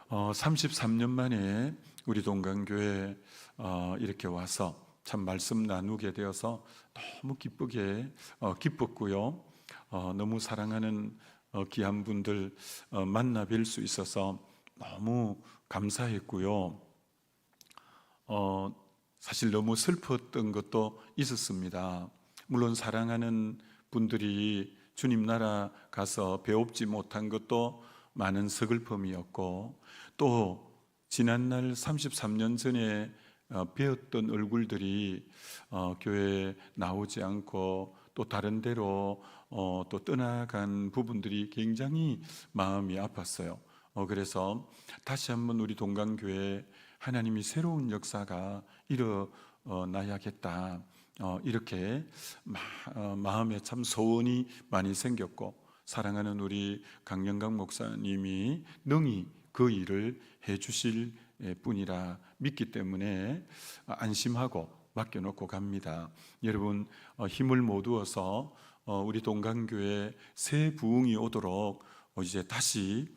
33년 만에 우리 동강교회 이렇게 와서 참 말씀 나누게 되어서 너무 기뻤고요. 너무 사랑하는 귀한 분들 만나 뵐 수 있어서 너무 감사했고요. 사실 너무 슬펐던 것도 있었습니다. 물론 사랑하는 분들이 주님 나라 가서 배웁지 못한 것도 많은 서글픔이었고, 또 지난날 33년 전에 배웠던 얼굴들이 교회에 나오지 않고 또 다른 데로 또 떠나간 부분들이 굉장히 마음이 아팠어요. 그래서 다시 한번 우리 동강교회에 하나님이 새로운 역사가 일어나야겠다, 이렇게 마음에 참 소원이 많이 생겼고, 사랑하는 우리 강영강 목사님이 능히 그 일을 해주실 뿐이라 믿기 때문에 안심하고 맡겨놓고 갑니다. 여러분, 힘을 모두어서 우리 동강교회 새 부흥이 오도록 이제 다시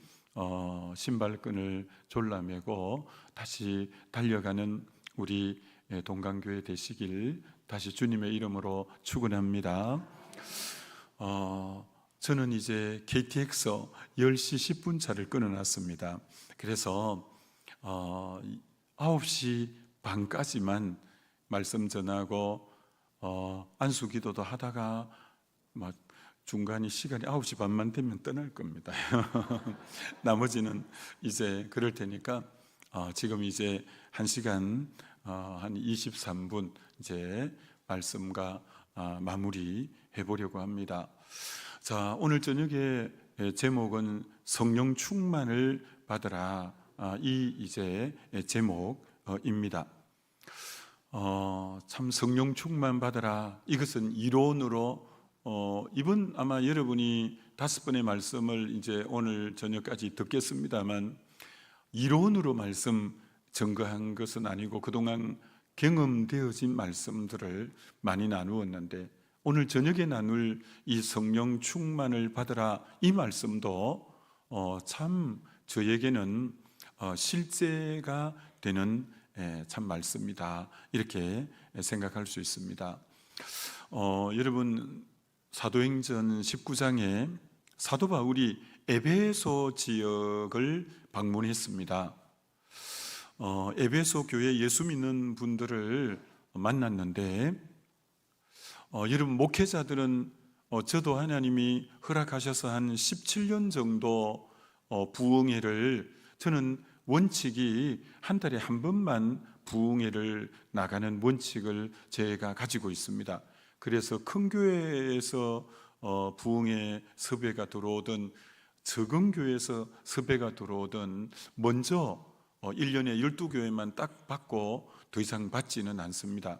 신발끈을 졸라매고 다시 달려가는 우리 동강교회 되시길 다시 주님의 이름으로 축원합니다. 저는 이제 KTX 10시 10분 차를 끊어놨습니다. 그래서 9시 반까지만 말씀 전하고 안수 기도도 하다가 중간에 시간이 9시 반만 되면 떠날 겁니다. 나머지는 이제 그럴 테니까 지금 이제 1시간 한 23분 이제 말씀과 마무리 해보려고 합니다. 자, 오늘 저녁에 제목은 성령 충만을 받으라, 이 이제 제목입니다. 참 성령 충만 받으라, 이것은 이론으로 이번 아마 여러분이 5번의 말씀을 이제 오늘 저녁까지 듣겠습니다만, 이론으로 말씀 증거한 것은 아니고 그동안 경험되어진 말씀들을 많이 나누었는데, 오늘 저녁에 나눌 이 성령 충만을 받으라, 이 말씀도 참 저에게는 실제가 되는 참 말씀이다, 이렇게 생각할 수 있습니다. 여러분, 사도행전 19장에 사도 바울이 에베소 지역을 방문했습니다. 에베소 교회 예수 믿는 분들을 만났는데, 여러분, 목회자들은 저도 하나님이 허락하셔서 한 17년 정도 부흥회를, 저는 원칙이 한 달에 한 번만 부흥회를 나가는 원칙을 제가 가지고 있습니다. 그래서 큰 교회에서 부흥회 섭외가 들어오든 적은 교회에서 섭외가 들어오든 먼저 1년에 12교회만 딱 받고 더 이상 받지는 않습니다.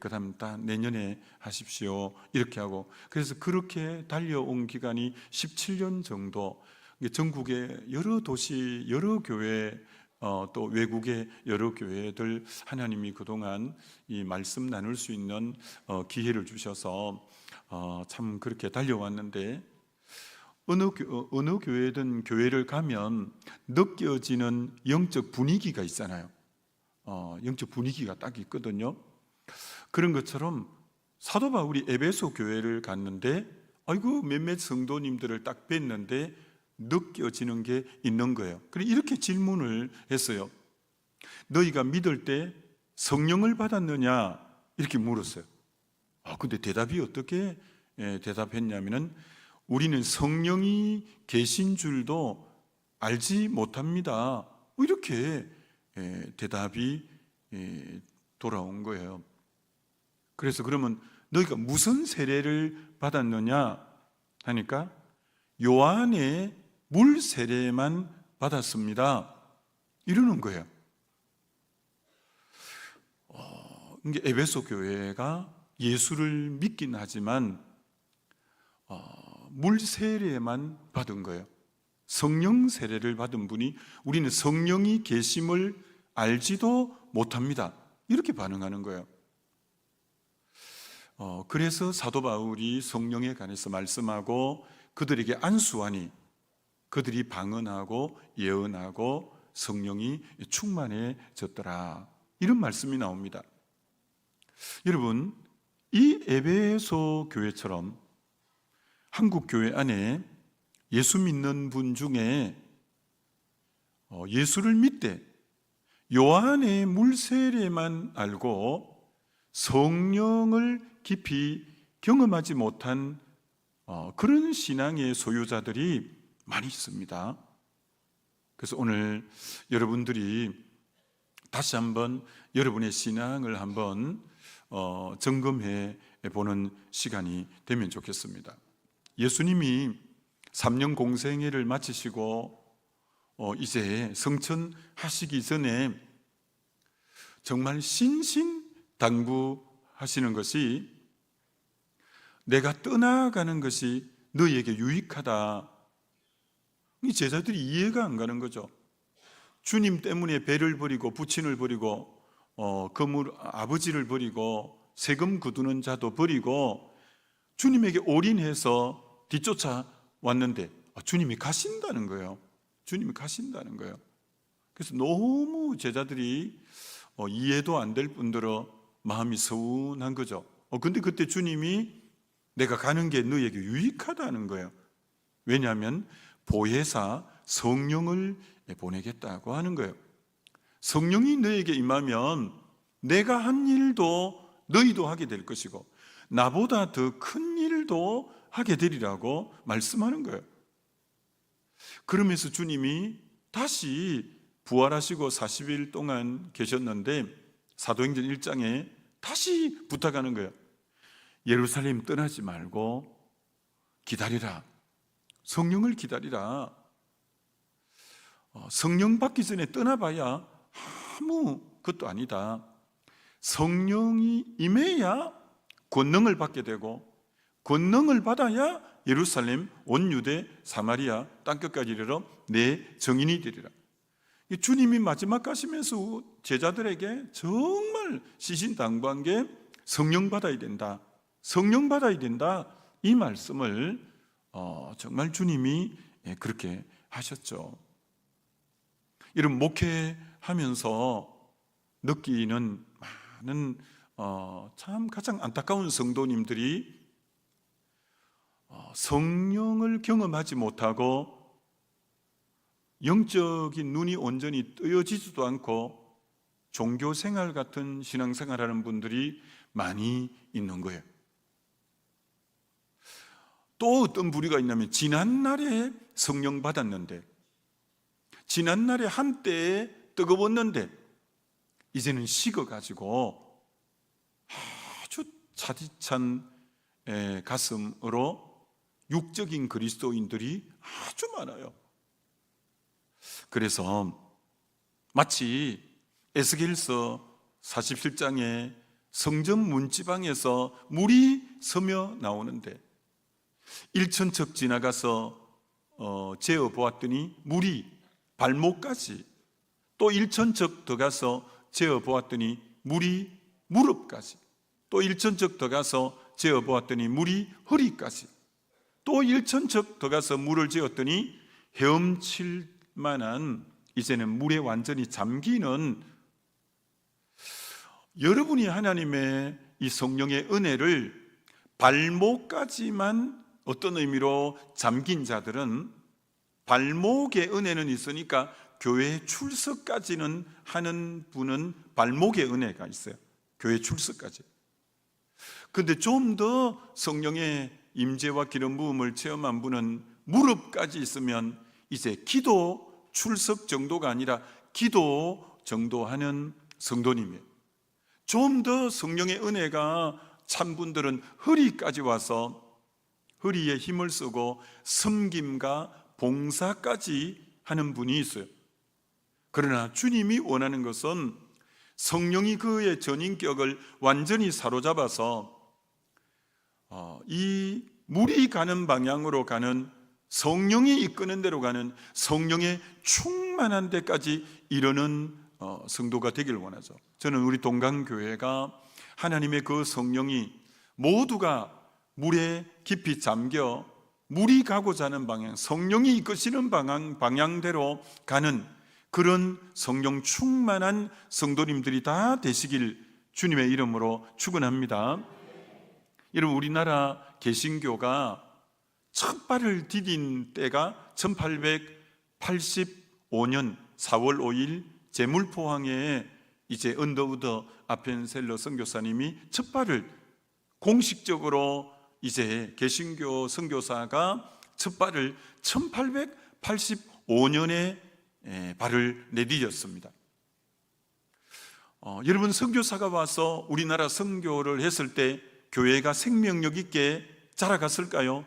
그 다음 다 내년에 하십시오, 이렇게 하고, 그래서 그렇게 달려온 기간이 17년 정도, 전국의 여러 도시, 여러 교회, 또 외국의 여러 교회들 하나님이 그동안 이 말씀 나눌 수 있는 기회를 주셔서 참 그렇게 달려왔는데, 어느 교회든 교회를 가면 느껴지는 영적 분위기가 있잖아요. 영적 분위기가 딱 있거든요. 그런 것처럼 사도 바울이 에베소 교회를 갔는데, 아이고 몇몇 성도님들을 딱 뵀는데 느껴지는 게 있는 거예요. 그래서 이렇게 질문을 했어요. 너희가 믿을 때 성령을 받았느냐, 이렇게 물었어요. 근데 대답이 어떻게 대답했냐면은, 우리는 성령이 계신 줄도 알지 못합니다, 이렇게 대답이 돌아온 거예요. 그래서 그러면 너희가 무슨 세례를 받았느냐 하니까, 요한의 물 세례만 받았습니다, 이러는 거예요. 이게 에베소 교회가 예수를 믿긴 하지만 물 세례만 받은 거예요. 성령 세례를 받은 분이 우리는 성령이 계심을 알지도 못합니다, 이렇게 반응하는 거예요. 그래서 사도 바울이 성령에 관해서 말씀하고 그들에게 안수하니 그들이 방언하고 예언하고 성령이 충만해졌더라. 이런 말씀이 나옵니다. 여러분, 이 에베소 교회처럼 한국 교회 안에 예수 믿는 분 중에 예수를 믿되 요한의 물세례만 알고 성령을 깊이 경험하지 못한 그런 신앙의 소유자들이 많이 있습니다. 그래서 오늘 여러분들이 다시 한번 여러분의 신앙을 한번 점검해 보는 시간이 되면 좋겠습니다. 예수님이 3년 공생애를 마치시고 이제 성천하시기 전에 정말 신신당부하시는 것이 내가 떠나가는 것이 너희에게 유익하다. 이 제자들이 이해가 안 가는 거죠. 주님 때문에 배를 버리고 부친을 버리고 거물 아버지를 버리고 세금 거두는 자도 버리고 주님에게 올인해서 뒤쫓아 왔는데 주님이 가신다는 거예요. 주님이 가신다는 거예요. 그래서 너무 제자들이 이해도 안 될 뿐더러 마음이 서운한 거죠. 근데 그때 주님이 내가 가는 게 너희에게 유익하다는 거예요. 왜냐하면 보혜사 성령을 보내겠다고 하는 거예요. 성령이 너에게 임하면 내가 한 일도 너희도 하게 될 것이고 나보다 더 큰 일도 하게 되리라고 말씀하는 거예요. 그러면서 주님이 다시 부활하시고 40일 동안 계셨는데 사도행전 1장에 다시 부탁하는 거예요. 예루살렘 떠나지 말고 기다리라. 성령을 기다리라. 성령 받기 전에 떠나봐야 아무것도 아니다. 성령이 임해야 권능을 받게 되고 권능을 받아야 예루살렘, 온 유대, 사마리아 땅끝까지 이르러 내 증인이 되리라. 주님이 마지막 가시면서 제자들에게 정말 시신당부한 게 성령 받아야 된다. 성령 받아야 된다. 이 말씀을 정말 주님이 그렇게 하셨죠. 이런 목회하면서 느끼는 많은 참 가장 안타까운 성도님들이 성령을 경험하지 못하고 영적인 눈이 온전히 뜨여지지도 않고 종교생활 같은 신앙생활하는 분들이 많이 있는 거예요. 또 어떤 부류가 있냐면 지난날에 성령 받았는데 지난날에 한때에 뜨거웠는데 이제는 식어가지고 아주 차디찬 가슴으로 육적인 그리스도인들이 아주 많아요. 그래서 마치 에스겔서 47장에 성전 문지방에서 물이 서며 나오는데 1천척 지나가서 재어 보았더니 물이 발목까지, 또 1천척 더 가서 재어 보았더니 물이 무릎까지, 또 1천척 더 가서 재어 보았더니 물이 허리까지, 또 1천척 더 가서 물을 재었더니 헤엄칠 만한, 이제는 물에 완전히 잠기는, 여러분이 하나님의 이 성령의 은혜를 발목까지만 어떤 의미로 잠긴 자들은 발목의 은혜는 있으니까 교회 출석까지는 하는 분은 발목의 은혜가 있어요. 교회 출석까지. 근데 좀 더 성령의 임재와 기름 부음을 체험한 분은 무릎까지 있으면 이제 기도 출석 정도가 아니라 기도 정도 하는 성도님이에요. 좀 더 성령의 은혜가 찬 분들은 허리까지 와서 허리에 힘을 쓰고 섬김과 봉사까지 하는 분이 있어요. 그러나 주님이 원하는 것은 성령이 그의 전인격을 완전히 사로잡아서 이 물이 가는 방향으로 가는, 성령이 이끄는 대로 가는 성령의 충만한 데까지 이르는 성도가 되기를 원하죠. 저는 우리 동강교회가 하나님의 그 성령이 모두가 물에 깊이 잠겨 물이 가고자 하는 방향, 성령이 이끄시는 방향대로 가는 그런 성령 충만한 성도님들이 다 되시길 주님의 이름으로 축원합니다. 여러분, 우리나라 개신교가 첫 발을 디딘 때가 1885년 4월 5일 제물포항에 이제 언더우드 아펜셀러 선교사님이 첫 발을 공식적으로 이제 개신교 선교사가 첫 발을 1885년에 발을 내디뎠습니다. 여러분, 선교사가 와서 우리나라 선교를 했을 때 교회가 생명력 있게 자라갔을까요?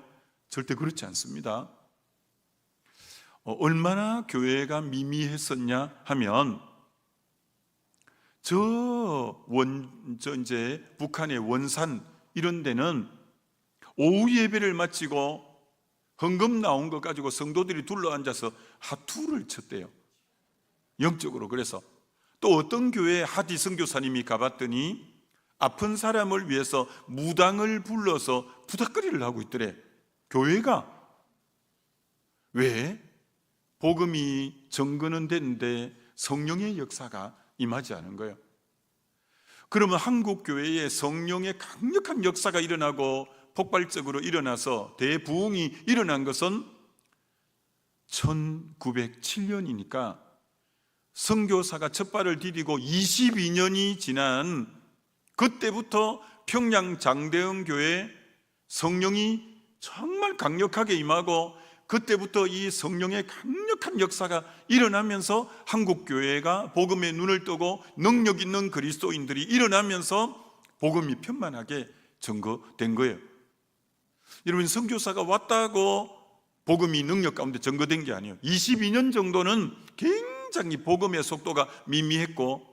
절대 그렇지 않습니다. 얼마나 교회가 미미했었냐 하면 이제 북한의 원산 이런 데는 오후 예배를 마치고 헌금 나온 거 가지고 성도들이 둘러앉아서 하투를 쳤대요. 영적으로. 그래서 또 어떤 교회에 하디 선교사님이 가봤더니 아픈 사람을 위해서 무당을 불러서 부닥거리를 하고 있더래. 교회가. 왜? 복음이 정거는 됐는데 성령의 역사가 임하지 않은 거예요. 그러면 한국 교회에 성령의 강력한 역사가 일어나고 폭발적으로 일어나서 대부흥이 일어난 것은 1907년이니까 선교사가 첫 발을 디디고 22년이 지난 그때부터 평양 장대흥 교회에 성령이 정말 강력하게 임하고 그때부터 이 성령의 강력한 역사가 일어나면서 한국 교회가 복음의 눈을 뜨고 능력 있는 그리스도인들이 일어나면서 복음이 편만하게 증거된 거예요. 여러분, 선교사가 왔다고 복음이 능력 가운데 증거된 게 아니에요. 22년 정도는 굉장히 복음의 속도가 미미했고,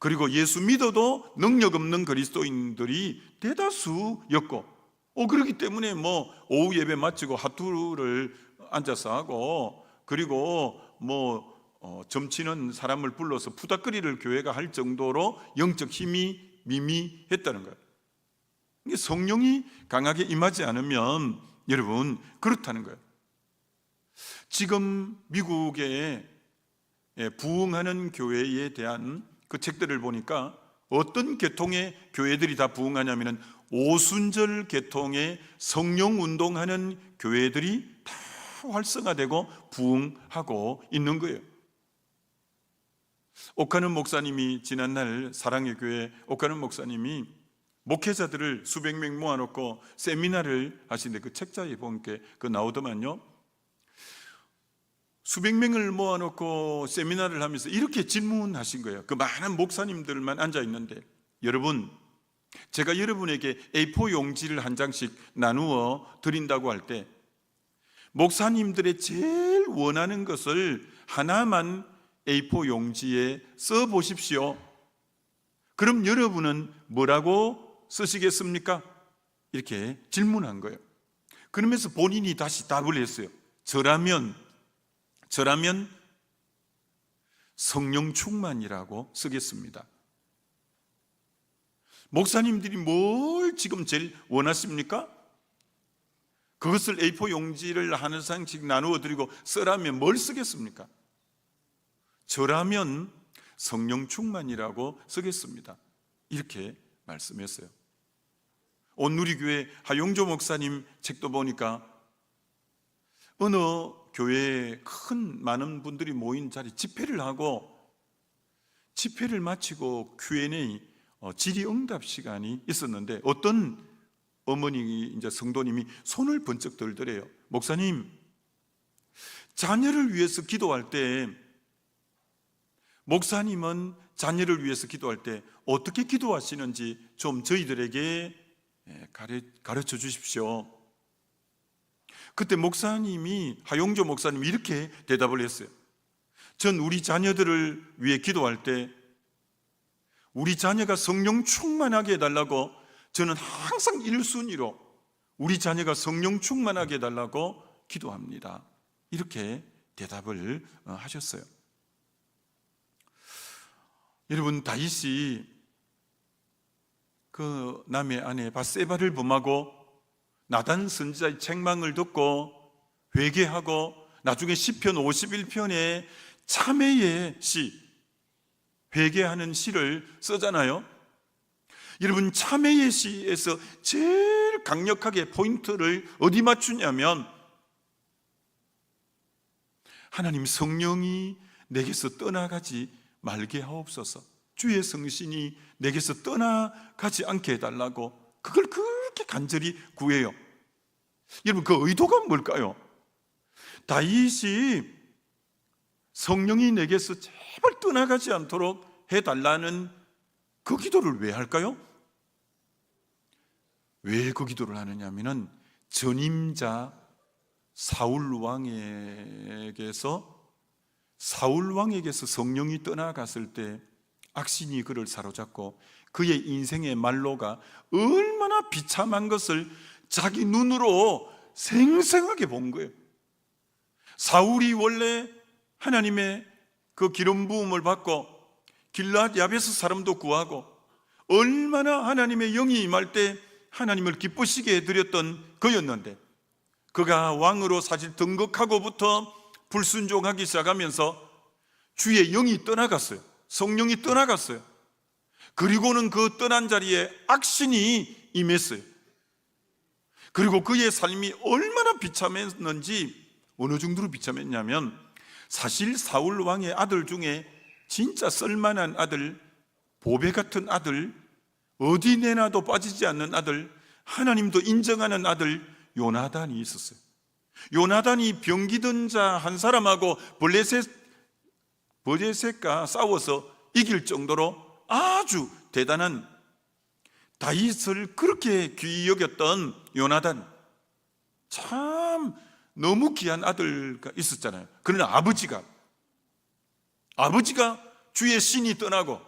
그리고 예수 믿어도 능력 없는 그리스도인들이 대다수였고, 그렇기 때문에 오후 예배 마치고 하투를 앉아서 하고, 그리고 점치는 사람을 불러서 푸닥거리를 교회가 할 정도로 영적 힘이 미미했다는 거예요. 성령이 강하게 임하지 않으면 여러분 그렇다는 거예요. 지금 미국의 부흥하는 교회에 대한 그 책들을 보니까 어떤 계통의 교회들이 다 부흥하냐면은 오순절 계통의 성령 운동하는 교회들이 다 활성화되고 부흥하고 있는 거예요. 옥하는 목사님이 지난날 사랑의 교회 옥하는 목사님이 목회자들을 수백 명 모아놓고 세미나를 하시는데 그 책자에 보니까 그 나오더만요. 수백 명을 모아놓고 세미나를 하면서 이렇게 질문하신 거예요. 그 많은 목사님들만 앉아 있는데, 여러분, 제가 여러분에게 A4 용지를 한 장씩 나누어 드린다고 할 때 목사님들의 제일 원하는 것을 하나만 A4 용지에 써 보십시오. 그럼 여러분은 뭐라고 쓰시겠습니까? 이렇게 질문한 거예요. 그러면서 본인이 다시 답을 했어요. 저라면 성령 충만이라고 쓰겠습니다. 목사님들이 뭘 지금 제일 원하십니까? 그것을 A4 용지를 하나 장씩 나누어 드리고 쓰라면 뭘 쓰겠습니까? 저라면 성령 충만이라고 쓰겠습니다. 이렇게 말씀했어요. 온누리교회 하용조 목사님 책도 보니까 어느 교회에 많은 분들이 모인 자리 집회를 하고, 집회를 마치고 Q&A 질의응답 시간이 있었는데 어떤 어머니 이제 성도님이 손을 번쩍 들더래요. 목사님, 자녀를 위해서 기도할 때 목사님은 자녀를 위해서 기도할 때 어떻게 기도하시는지 좀 저희들에게 가르쳐 주십시오. 그때 하용조 목사님이 이렇게 대답을 했어요. 전 우리 자녀들을 위해 기도할 때 우리 자녀가 성령 충만하게 해달라고 저는 항상 1순위로 우리 자녀가 성령 충만하게 해달라고 기도합니다. 이렇게 대답을 하셨어요. 여러분, 다윗이 그 남의 아내 밧세바를 범하고 나단 선지자의 책망을 듣고 회개하고 나중에 시편 51편에 참회의 시, 회개하는 시를 쓰잖아요. 여러분, 참회의 시에서 제일 강력하게 포인트를 어디 맞추냐면, 하나님, 성령이 내게서 떠나가지 말게 하옵소서. 주의 성신이 내게서 떠나가지 않게 해달라고 그걸 그렇게 간절히 구해요. 여러분, 그 의도가 뭘까요? 다윗이 성령이 내게서 제발 떠나가지 않도록 해달라는 그 기도를 왜 할까요? 왜 그 기도를 하느냐 하면은 전임자 사울 왕에게서 성령이 떠나갔을 때 악신이 그를 사로잡고 그의 인생의 말로가 얼마나 비참한 것을 자기 눈으로 생생하게 본 거예요. 사울이 원래 하나님의 그 기름 부음을 받고 길르앗 야베스 사람도 구하고 얼마나 하나님의 영이 임할 때 하나님을 기쁘시게 해드렸던 그였는데, 그가 왕으로 사실 등극하고부터 불순종하기 시작하면서 주의 영이 떠나갔어요. 성령이 떠나갔어요. 그리고는 그 떠난 자리에 악신이 임했어요. 그리고 그의 삶이 얼마나 비참했는지, 어느 정도로 비참했냐면, 사실 사울 왕의 아들 중에 진짜 쓸만한 아들, 보배 같은 아들, 어디 내놔도 빠지지 않는 아들, 하나님도 인정하는 아들 요나단이 있었어요. 요나단이 병기던 자 한 사람하고 블레셋과 싸워서 이길 정도로 아주 대단한, 다윗을 그렇게 귀히 여겼던 요나단, 참 너무 귀한 아들가 있었잖아요. 그러나 아버지가 주의 신이 떠나고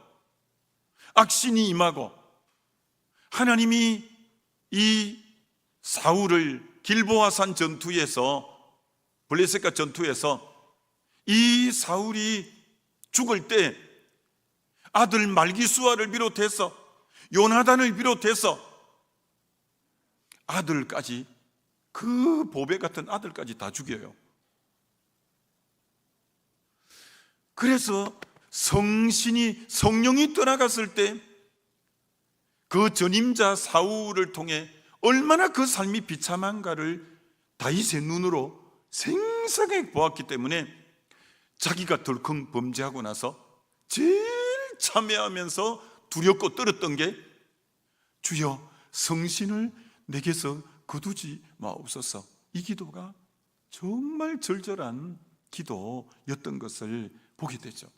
악신이 임하고 하나님이 이 사울을 길보아산 전투에서, 블레셋과 전투에서 이 사울이 죽을 때 아들 말기수아를 비롯해서 요나단을 비롯해서 아들까지, 그 보배 같은 아들까지 다 죽여요. 그래서 성령이 떠나갔을 때 그 전임자 사울을 통해 얼마나 그 삶이 비참한가를 다윗의 눈으로 생생하게 보았기 때문에 자기가 덜컹 범죄하고 나서 제일 참회하면서 두렵고 떨었던 게, 주여 성신을 내게서 거두지 마옵소서. 이 기도가 정말 절절한 기도였던 것을 보게 되죠.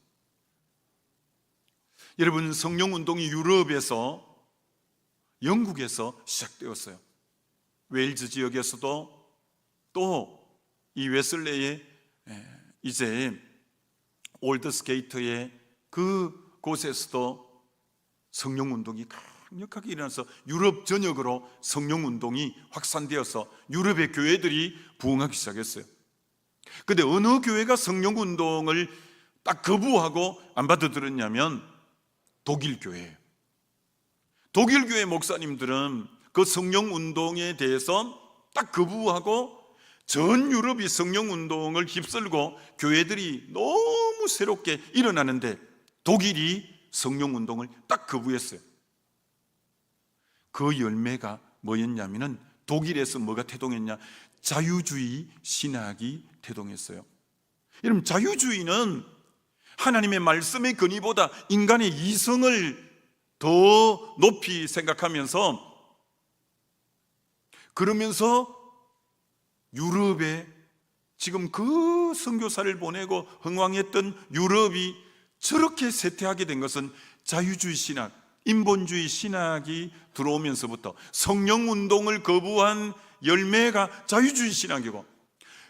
여러분, 성령운동이 유럽에서, 영국에서 시작되었어요. 웨일즈 지역에서도, 또 이 웨슬레의 이제 올드스게이트의 그 곳에서도 성령운동이 강력하게 일어나서 유럽 전역으로 성령운동이 확산되어서 유럽의 교회들이 부흥하기 시작했어요. 그런데 어느 교회가 성령운동을 딱 거부하고 안 받아들였냐면 독일 교회예요. 독일 교회 목사님들은 그 성령운동에 대해서 딱 거부하고 전 유럽이 성령운동을 휩쓸고 교회들이 너무 새롭게 일어나는데 독일이 성령운동을 딱 거부했어요. 그 열매가 뭐였냐면은 독일에서 뭐가 태동했냐? 자유주의 신학이 태동했어요. 여러분, 자유주의는 하나님의 말씀의 권위보다 인간의 이성을 더 높이 생각하면서, 그러면서 유럽에 지금 그 선교사를 보내고 흥왕했던 유럽이 저렇게 쇠퇴하게 된 것은 자유주의 신학, 인본주의 신학이 들어오면서부터, 성령운동을 거부한 열매가 자유주의 신학이고,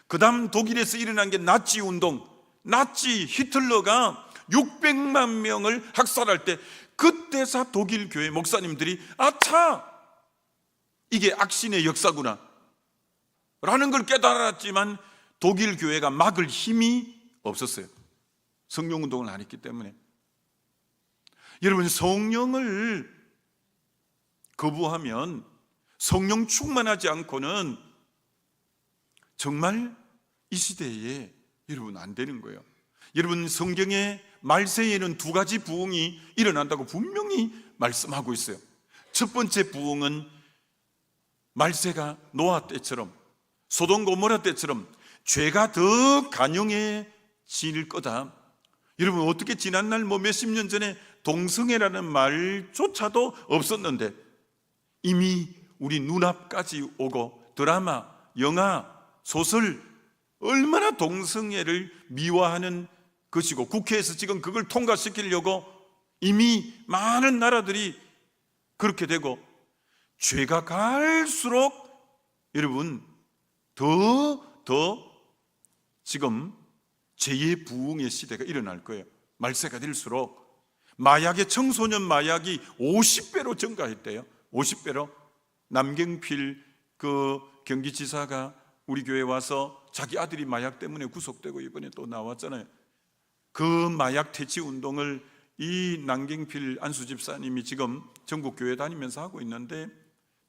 그 다음 독일에서 일어난 게 나치 운동, 나치 히틀러가 600만 명을 학살할 때 그때서 독일 교회 목사님들이 아차, 이게 악신의 역사구나 라는 걸 깨달았지만 독일 교회가 막을 힘이 없었어요. 성령운동을 안 했기 때문에. 여러분, 성령을 거부하면, 성령 충만하지 않고는 정말 이 시대에 여러분 안 되는 거예요. 여러분, 성경의 말세에는 두 가지 부흥이 일어난다고 분명히 말씀하고 있어요. 첫 번째 부흥은 말세가 노아 때처럼, 소돔 고모라 때처럼 죄가 더 간영해질 거다. 여러분, 어떻게 지난날 몇십 년 전에 동성애라는 말조차도 없었는데 이미 우리 눈앞까지 오고, 드라마, 영화, 소설, 얼마나 동성애를 미화하는 것이고, 국회에서 지금 그걸 통과시키려고 이미 많은 나라들이 그렇게 되고, 죄가 갈수록 여러분 더 지금 죄의 부흥의 시대가 일어날 거예요. 말세가 될수록 마약의, 청소년 마약이 50배로 증가했대요. 50배로. 남경필 그 경기지사가 우리 교회에 와서 자기 아들이 마약 때문에 구속되고 이번에 또 나왔잖아요. 그 마약 퇴치 운동을 이 남경필 안수 집사님이 지금 전국 교회 다니면서 하고 있는데,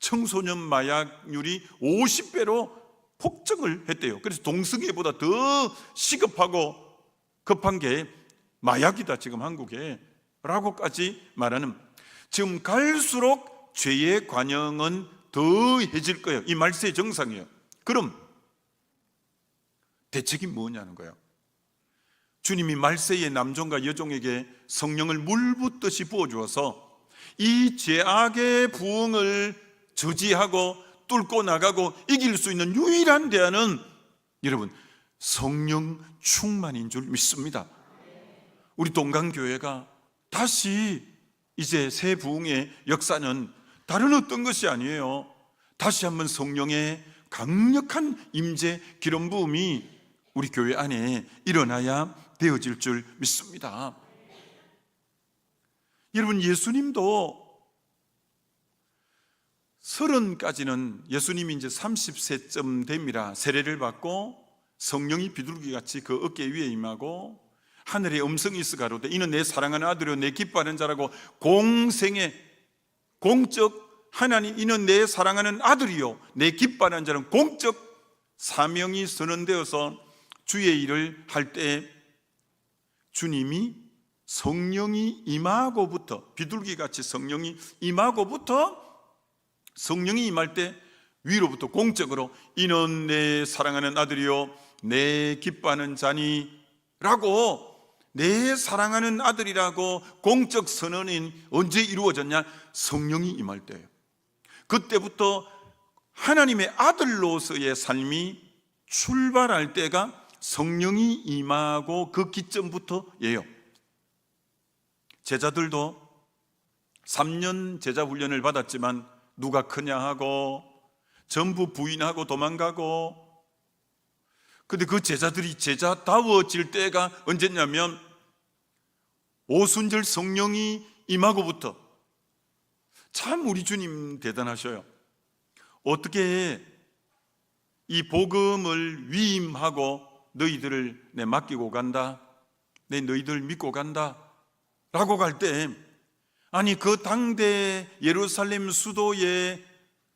청소년 마약률이 50배로 폭증을 했대요. 그래서 동성애보다 더 시급하고 급한 게 마약이다 지금 한국에, 라고까지 말하는, 지금 갈수록 죄의 관영은 더해질 거예요. 이 말세의 정상이에요. 그럼 대책이 뭐냐는 거예요. 주님이 말세의 남종과 여종에게 성령을 물 붓듯이 부어주어서 이 죄악의 부흥을 저지하고 뚫고 나가고 이길 수 있는 유일한 대안은 여러분, 성령 충만인 줄 믿습니다. 우리 동강교회가 다시 이제 새 부흥의 역사는 다른 어떤 것이 아니에요. 다시 한번 성령의 강력한 임재, 기름 부음이 우리 교회 안에 일어나야 되어질 줄 믿습니다. 여러분, 예수님도 30까지는, 예수님이 이제 30세쯤 됩니다. 세례를 받고 성령이 비둘기같이 그 어깨 위에 임하고 하늘에 음성이 있어 가로되 이는 내 사랑하는 아들이요 내 기뻐하는 자라고, 공생의 공적 하나님, 이는 내 사랑하는 아들이요 내 기뻐하는 자는 공적 사명이 선언되어서 주의 일을 할 때 주님이 성령이 임하고부터, 비둘기같이 성령이 임하고부터, 성령이 임할 때 위로부터 공적으로 이는 내 사랑하는 아들이요 내 기뻐하는 자니 라고, 내 사랑하는 아들이라고 공적 선언이 언제 이루어졌냐? 성령이 임할 때예요. 그때부터 하나님의 아들로서의 삶이 출발할 때가 성령이 임하고 그 기점부터예요. 제자들도 3년 제자 훈련을 받았지만 누가 크냐 하고 전부 부인하고 도망가고, 근데 그 제자들이 제자다워질 때가 언제냐면 오순절 성령이 임하고부터. 참 우리 주님 대단하셔요. 어떻게 이 복음을 위임하고 너희들을 내 맡기고 간다, 내 너희들 믿고 간다 라고 갈 때, 아니 그 당대 예루살렘 수도에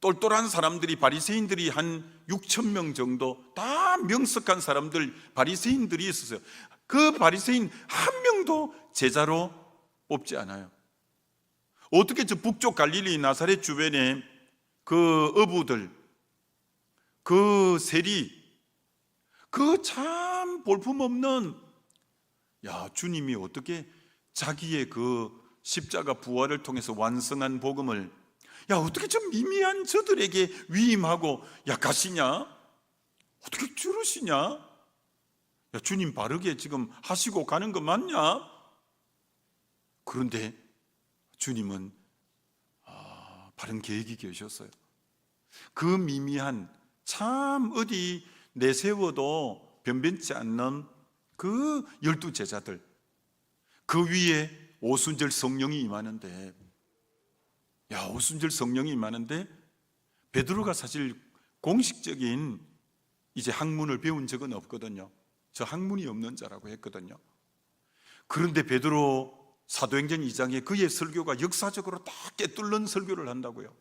똘똘한 사람들이, 바리새인들이 한 6천 명 정도, 다 명석한 사람들, 바리새인들이 있었어요. 그 바리새인 한 명도 제자로 뽑지 않아요. 어떻게 저 북쪽 갈릴리 나사렛 주변에 그 어부들, 그 세리, 그 참 볼품없는, 주님이 어떻게 자기의 그 십자가 부활을 통해서 완성한 복음을 어떻게 좀 미미한 저들에게 위임하고 가시냐? 어떻게 줄으시냐? 주님 바르게 지금 하시고 가는 거 맞냐? 그런데 주님은 바른 계획이 계셨어요. 그 미미한, 참 어디 내세워도 변변치 않는 그 12 제자들, 그 위에 오순절 성령이 임하는데, 오순절 성령이 임하는데 베드로가 사실 공식적인 이제 학문을 배운 적은 없거든요. 저 학문이 없는 자라고 했거든요. 그런데 베드로 사도행전 2장에 그의 설교가 역사적으로 딱 꿰뚫는 설교를 한다고요.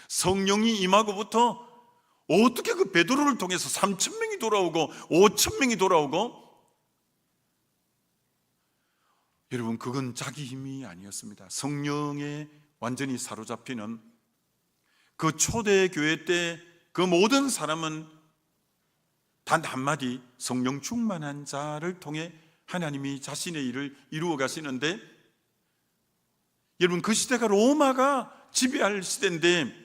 성령이 임하고부터 어떻게 그 베드로를 통해서 3,000명이 돌아오고 5,000명이 돌아오고, 여러분, 그건 자기 힘이 아니었습니다. 성령에 완전히 사로잡히는 그 초대교회 때 그 모든 사람은 단 한마디 성령 충만한 자를 통해 하나님이 자신의 일을 이루어 가시는데, 여러분, 그 시대가 로마가 지배할 시대인데,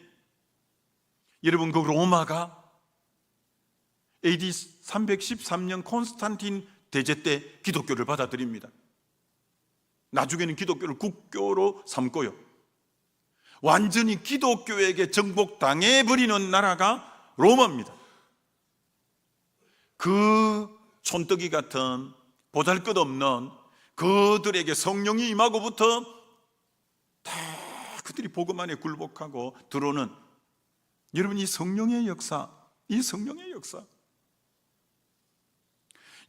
여러분, 그 로마가 AD 313년 콘스탄틴 대제 때 기독교를 받아들입니다. 나중에는 기독교를 국교로 삼고요, 완전히 기독교에게 정복당해버리는 나라가 로마입니다. 그 촌뜨기 같은 보잘것없는 그들에게 성령이 임하고부터 다 그들이 복음 안에 굴복하고 들어오는, 여러분, 이 성령의 역사, 이 성령의 역사.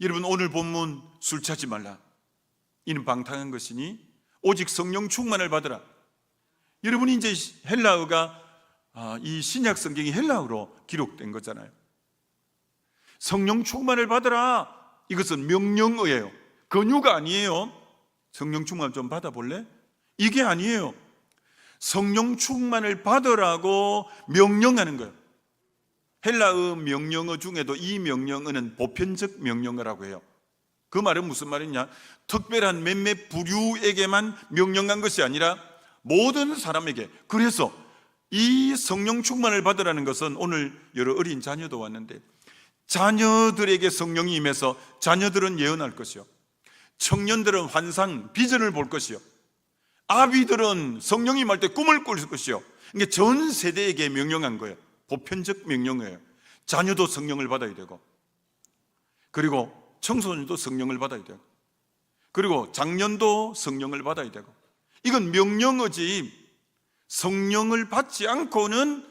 여러분, 오늘 본문 술 취하지 말라, 이는 방탕한 것이니 오직 성령 충만을 받으라. 여러분이 이제 헬라어가 이 신약 성경이 헬라어로 기록된 거잖아요. 성령 충만을 받으라, 이것은 명령어예요. 권유가 아니에요. 성령 충만 좀 받아볼래? 이게 아니에요. 성령 충만을 받으라고 명령하는 거예요. 헬라어 명령어 중에도 이 명령어는 보편적 명령어라고 해요. 그 말은 무슨 말이냐? 특별한 몇몇 부류에게만 명령한 것이 아니라 모든 사람에게. 그래서 이 성령 충만을 받으라는 것은, 오늘 여러 어린 자녀도 왔는데 자녀들에게 성령이 임해서 자녀들은 예언할 것이요, 청년들은 환상, 비전을 볼 것이요, 아비들은 성령이 임할 때 꿈을 꿀 것이요. 이게 전 세대에게 명령한 거예요. 보편적 명령이에요. 자녀도 성령을 받아야 되고, 그리고 청소년도 성령을 받아야 되고, 그리고 장년도 성령을 받아야 되고, 이건 명령어지 성령을 받지 않고는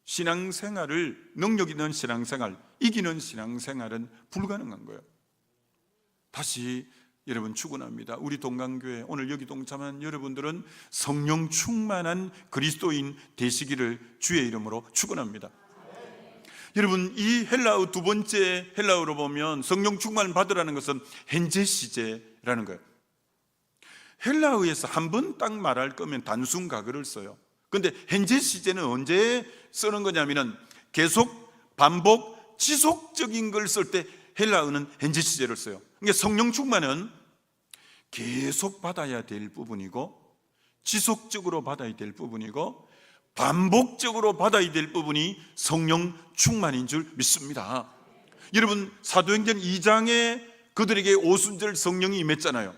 신앙생활을, 능력 있는 신앙생활, 이기는 신앙생활은 불가능한 거예요. 다시 여러분 축원합니다. 우리 동강교회 오늘 여기 동참한 여러분들은 성령 충만한 그리스도인 되시기를 주의 이름으로 축원합니다. 여러분, 이 헬라어 두 번째 헬라어로 보면 성령 충만을 받으라는 것은 헨제시제라는 거예요. 헬라어에서 한 번 딱 말할 거면 단순 가글을 써요. 근데 헨제시제는 언제 쓰는 거냐면은 계속, 반복, 지속적인 걸 쓸 때 헬라어는 헨제시제를 써요. 그러니까 성령 충만은 계속 받아야 될 부분이고, 지속적으로 받아야 될 부분이고, 반복적으로 받아야 될 부분이 성령 충만인 줄 믿습니다. 여러분, 사도행전 2장에 그들에게 오순절 성령이 임했잖아요.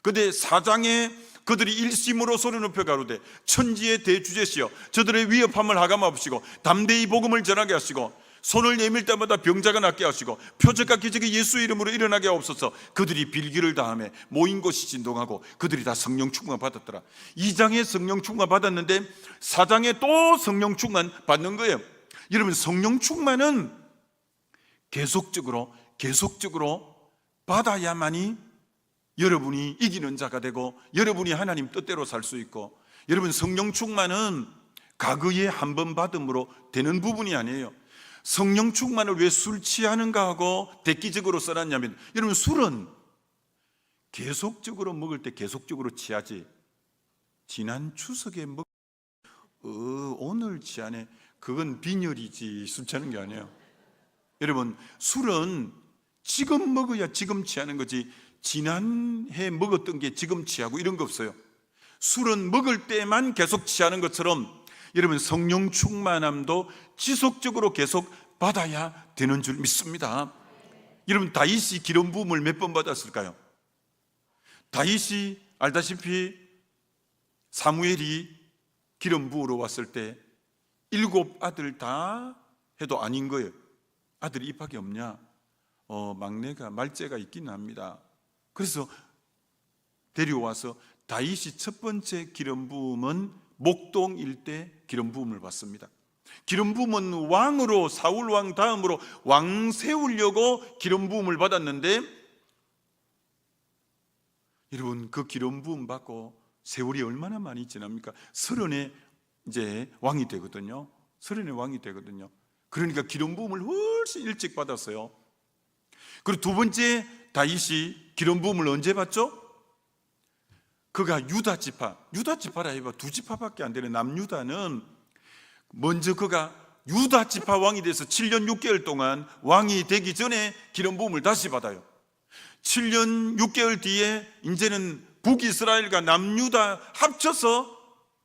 근데 4장에 그들이 일심으로 소리 높여 가로되 천지의 대주제시여 저들의 위협함을 하감하시고 담대히 복음을 전하게 하시고 손을 내밀 때마다 병자가 낫게 하시고 표적과 기적이 예수 이름으로 일어나게 하옵소서. 그들이 빌기를 다하며 모인 곳이 진동하고 그들이 다 성령 충만 받았더라. 2장에 성령 충만 받았는데 4장에 또 성령 충만 받는 거예요. 여러분, 성령 충만은 계속적으로 받아야만이 여러분이 이기는 자가 되고 여러분이 하나님 뜻대로 살 수 있고, 여러분, 성령 충만은 과거에 한 번 받음으로 되는 부분이 아니에요. 성령 충만을 왜 술 취하는가 하고 대기적으로 써놨냐면, 여러분, 술은 계속적으로 먹을 때 계속적으로 취하지, 지난 추석에 오늘 취하네, 그건 빈혈이지 술 취하는 게 아니에요. 여러분, 술은 지금 먹어야 지금 취하는 거지 지난해 먹었던 게 지금 취하고 이런 거 없어요. 술은 먹을 때만 계속 취하는 것처럼 여러분, 성령 충만함도 지속적으로 계속 받아야 되는 줄 믿습니다. 여러분, 다윗이 기름 부음을 몇 번 받았을까요? 다윗이 알다시피 사무엘이 기름 부으러 왔을 때 7 아들 다 해도 아닌 거예요. 아들이 입학이 없냐? 막내가 말째가 있기는 합니다. 그래서 데려와서 다윗이 첫 번째 기름 부음은 목동 일대 기름 부음을 받습니다. 기름 부음은 왕으로, 사울 왕 다음으로 왕 세우려고 기름 부음을 받았는데, 여러분, 그 기름 부음 받고 세월이 얼마나 많이 지납니까? 30에 이제 왕이 되거든요. 30에 왕이 되거든요. 그러니까 기름 부음을 훨씬 일찍 받았어요. 그리고 두 번째 다윗이 기름 부음을 언제 받죠? 그가 유다 지파라 해봐 두 지파밖에 안 되는 남유다는 먼저 그가 유다 지파 왕이 돼서 7년 6개월 동안 왕이 되기 전에 기름 부음을 다시 받아요. 7년 6개월 뒤에 이제는 북이스라엘과 남유다 합쳐서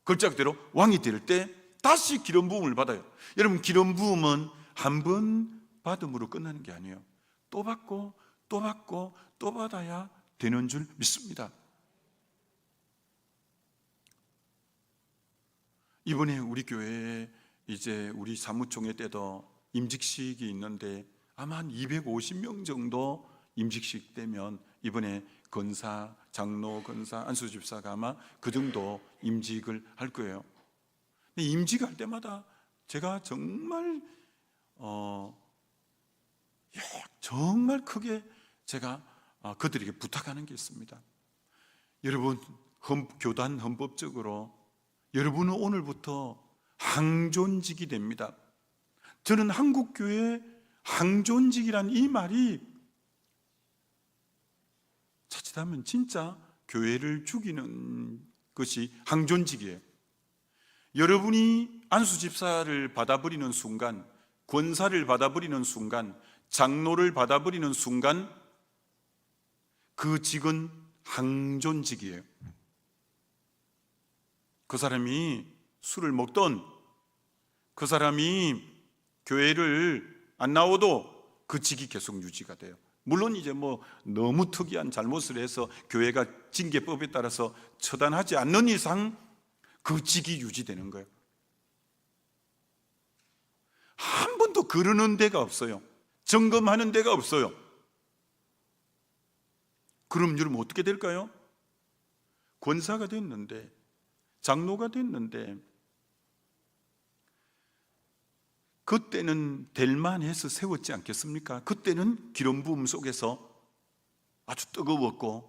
글자 그대로 왕이 될 때 다시 기름 부음을 받아요. 여러분, 기름 부음은 한 번 받음으로 끝나는 게 아니에요. 또 받고 또 받고 또 받아야 되는 줄 믿습니다. 이번에 우리 교회에 이제 우리 사무총회 때도 임직식이 있는데 아마 한 250명 정도 임직식 되면 이번에 권사, 장로, 권사, 안수집사가 아마 그 정도 임직을 할 거예요. 근데 임직할 때마다 제가 정말 정말 크게 제가 그들에게 부탁하는 게 있습니다. 여러분, 교단 헌법적으로 여러분은 오늘부터 항존직이 됩니다. 저는 한국교회 항존직이란 이 말이 자칫하면 진짜 교회를 죽이는 것이 항존직이에요. 여러분이 안수집사를 받아버리는 순간, 권사를 받아버리는 순간, 장로를 받아버리는 순간 그 직은 항존직이에요. 그 사람이 술을 먹던, 그 사람이 교회를 안 나오도 그 직이 계속 유지가 돼요. 물론 이제 뭐 너무 특이한 잘못을 해서 교회가 징계법에 따라서 처단하지 않는 이상 그 직이 유지되는 거예요. 한 번도 그러는 데가 없어요. 점검하는 데가 없어요. 그럼 여러분 어떻게 될까요? 권사가 됐는데, 장로가 됐는데 그때는 될 만해서 세웠지 않겠습니까? 그때는 기름 부음 속에서 아주 뜨거웠고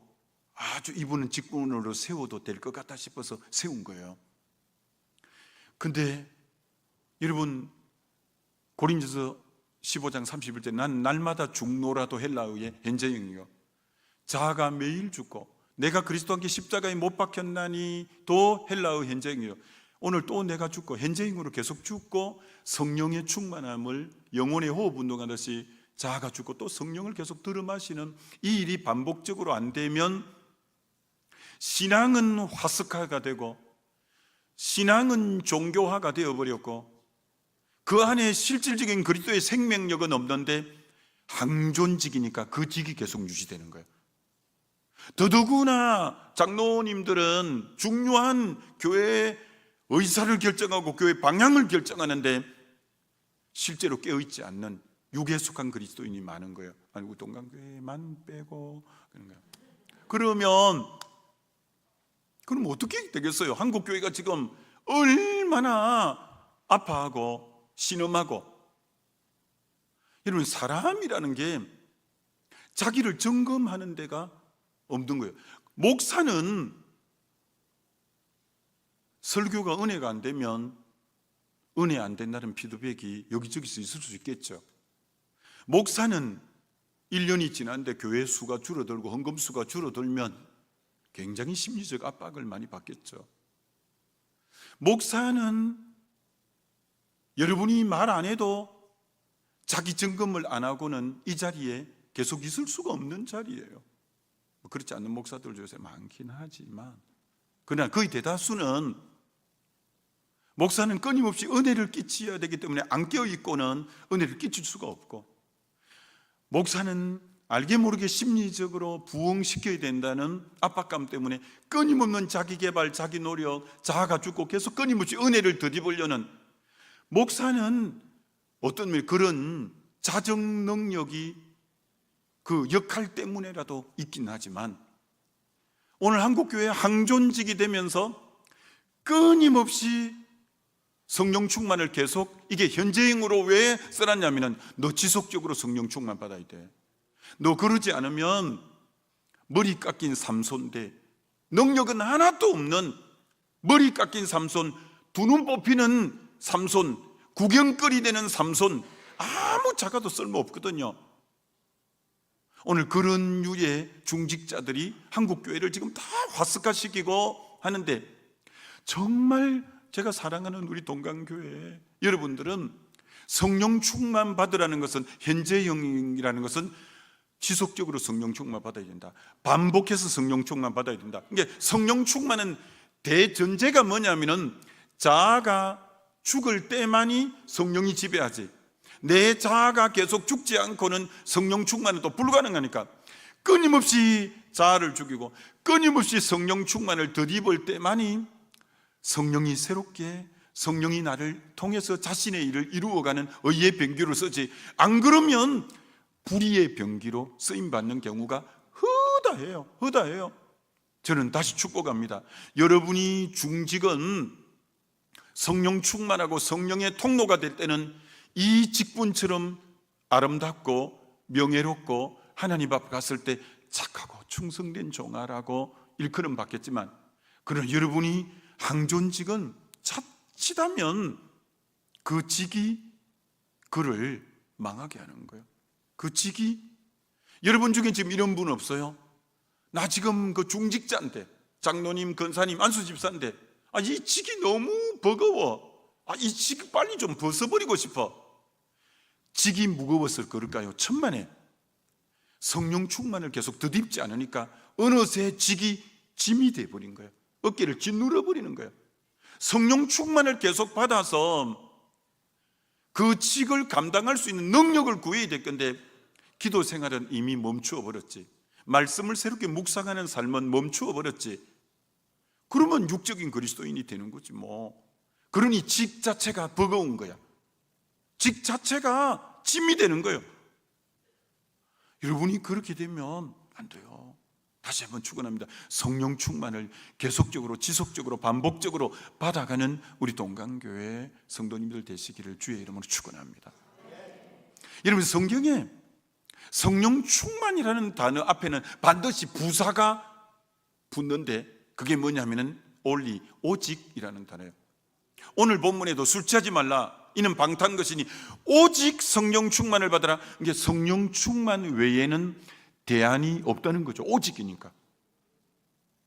아주 이분은 직분으로 세워도 될 것 같다 싶어서 세운 거예요. 근데 여러분, 고린도서 15장 31절 난 날마다 죽노라도 헬라어의 현재형이요 자아가 매일 죽고 내가 그리스도와 함께 십자가에 못 박혔나니 도 헬라어 현재형이요 오늘 또 내가 죽고 현재형으로 계속 죽고 성령의 충만함을 영혼의 호흡 운동하듯이 자아가 죽고 또 성령을 계속 들이마시는 이 일이 반복적으로 안 되면 신앙은 화석화가 되고 신앙은 종교화가 되어버렸고 그 안에 실질적인 그리스도의 생명력은 없는데 항존직이니까 그 직이 계속 유지되는 거예요. 더더구나 장로님들은 중요한 교회의 의사를 결정하고 교회 방향을 결정하는데 실제로 깨어있지 않는 육에 속한 그리스도인이 많은 거예요. 아니 우동강교회만 빼고 그러면 그럼 어떻게 되겠어요? 한국교회가 지금 얼마나 아파하고 신음하고. 여러분, 사람이라는 게 자기를 점검하는 데가 없는 거예요. 목사는 설교가 은혜가 안 되면 은혜 안 된다는 피드백이 여기저기서 있을 수 있겠죠. 목사는 1년이 지났는데 교회 수가 줄어들고 헌금 수가 줄어들면 굉장히 심리적 압박을 많이 받겠죠. 목사는 여러분이 말 안 해도 자기 점검을 안 하고는 이 자리에 계속 있을 수가 없는 자리예요. 그렇지 않는 목사들 요새 많긴 하지만 그러나 거의 대다수는 목사는 끊임없이 은혜를 끼쳐야 되기 때문에 안 깨어있고는 은혜를 끼칠 수가 없고 목사는 알게 모르게 심리적으로 부흥시켜야 된다는 압박감 때문에 끊임없는 자기 개발, 자기 노력, 자아가 죽고 계속 끊임없이 은혜를 더입으려는 목사는 어떤 면에 그런 자정 능력이 그 역할 때문에라도 있긴 하지만 오늘 한국교회 항존직이 되면서 끊임없이 성령 충만을 계속 이게 현재형으로 왜 써놨냐면은 너 지속적으로 성령 충만 받아야 돼. 너 그러지 않으면 머리 깎인 삼손 돼. 능력은 하나도 없는 머리 깎인 삼손, 두 눈 뽑히는 삼손, 구경거리 되는 삼손, 아무 작아도 쓸모없거든요. 오늘 그런 유의 중직자들이 한국 교회를 지금 다 화석화시키고 하는데, 정말 제가 사랑하는 우리 동강교회 여러분들은 성령 충만 받으라는 것은, 현재형이라는 것은 지속적으로 성령 충만 받아야 된다. 반복해서 성령 충만 받아야 된다. 그러니까 성령 충만은 대전제가 뭐냐면은 자아가 죽을 때만이 성령이 지배하지, 내 자아가 계속 죽지 않고는 성령 충만은 또 불가능하니까, 끊임없이 자아를 죽이고 끊임없이 성령 충만을 덧입을 때만이 성령이 새롭게, 성령이 나를 통해서 자신의 일을 이루어가는 의의 병기로 쓰지, 안 그러면 불의의 병기로 쓰임받는 경우가 허다해요. 저는 다시 축복합니다. 여러분이 중직은 성령 충만하고 성령의 통로가 될 때는 이 직분처럼 아름답고 명예롭고 하나님 앞에 갔을 때 착하고 충성된 종아라고 일컬음 받겠지만, 그러나 여러분이 항존직은 자칫하면 그 직이 그를 망하게 하는 거예요. 그 직이, 여러분 중에 지금 이런 분 없어요? 나 지금 그 중직자인데, 장로님, 권사님, 안수집사인데, 이 직이 너무 버거워. 이 직 빨리 좀 벗어버리고 싶어. 직이 무거워서 그럴까요? 천만에 성령 충만을 계속 덧입지 않으니까 어느새 직이 짐이 돼버린 거예요. 어깨를 짓눌러 버리는 거예요. 성령 충만을 계속 받아서 그 직을 감당할 수 있는 능력을 구해야 될 건데, 기도 생활은 이미 멈추어 버렸지, 말씀을 새롭게 묵상하는 삶은 멈추어 버렸지. 그러면 육적인 그리스도인이 되는 거지 뭐. 그러니 직 자체가 버거운 거야. 직 자체가 짐이 되는 거예요. 여러분이 그렇게 되면 안 돼요. 다시 한번 축원합니다. 성령 충만을 계속적으로, 지속적으로, 반복적으로 받아가는 우리 동강교회 성도님들 되시기를 주의 이름으로 축원합니다. 여러분, 성경에 성령 충만이라는 단어 앞에는 반드시 부사가 붙는데, 그게 뭐냐면은 only, 오직이라는 단어예요. 오늘 본문에도 술 취하지 말라, 이는 방탕한 것이니 오직 성령 충만을 받아라. 이게 성령 충만 외에는 대안이 없다는 거죠. 오직이니까.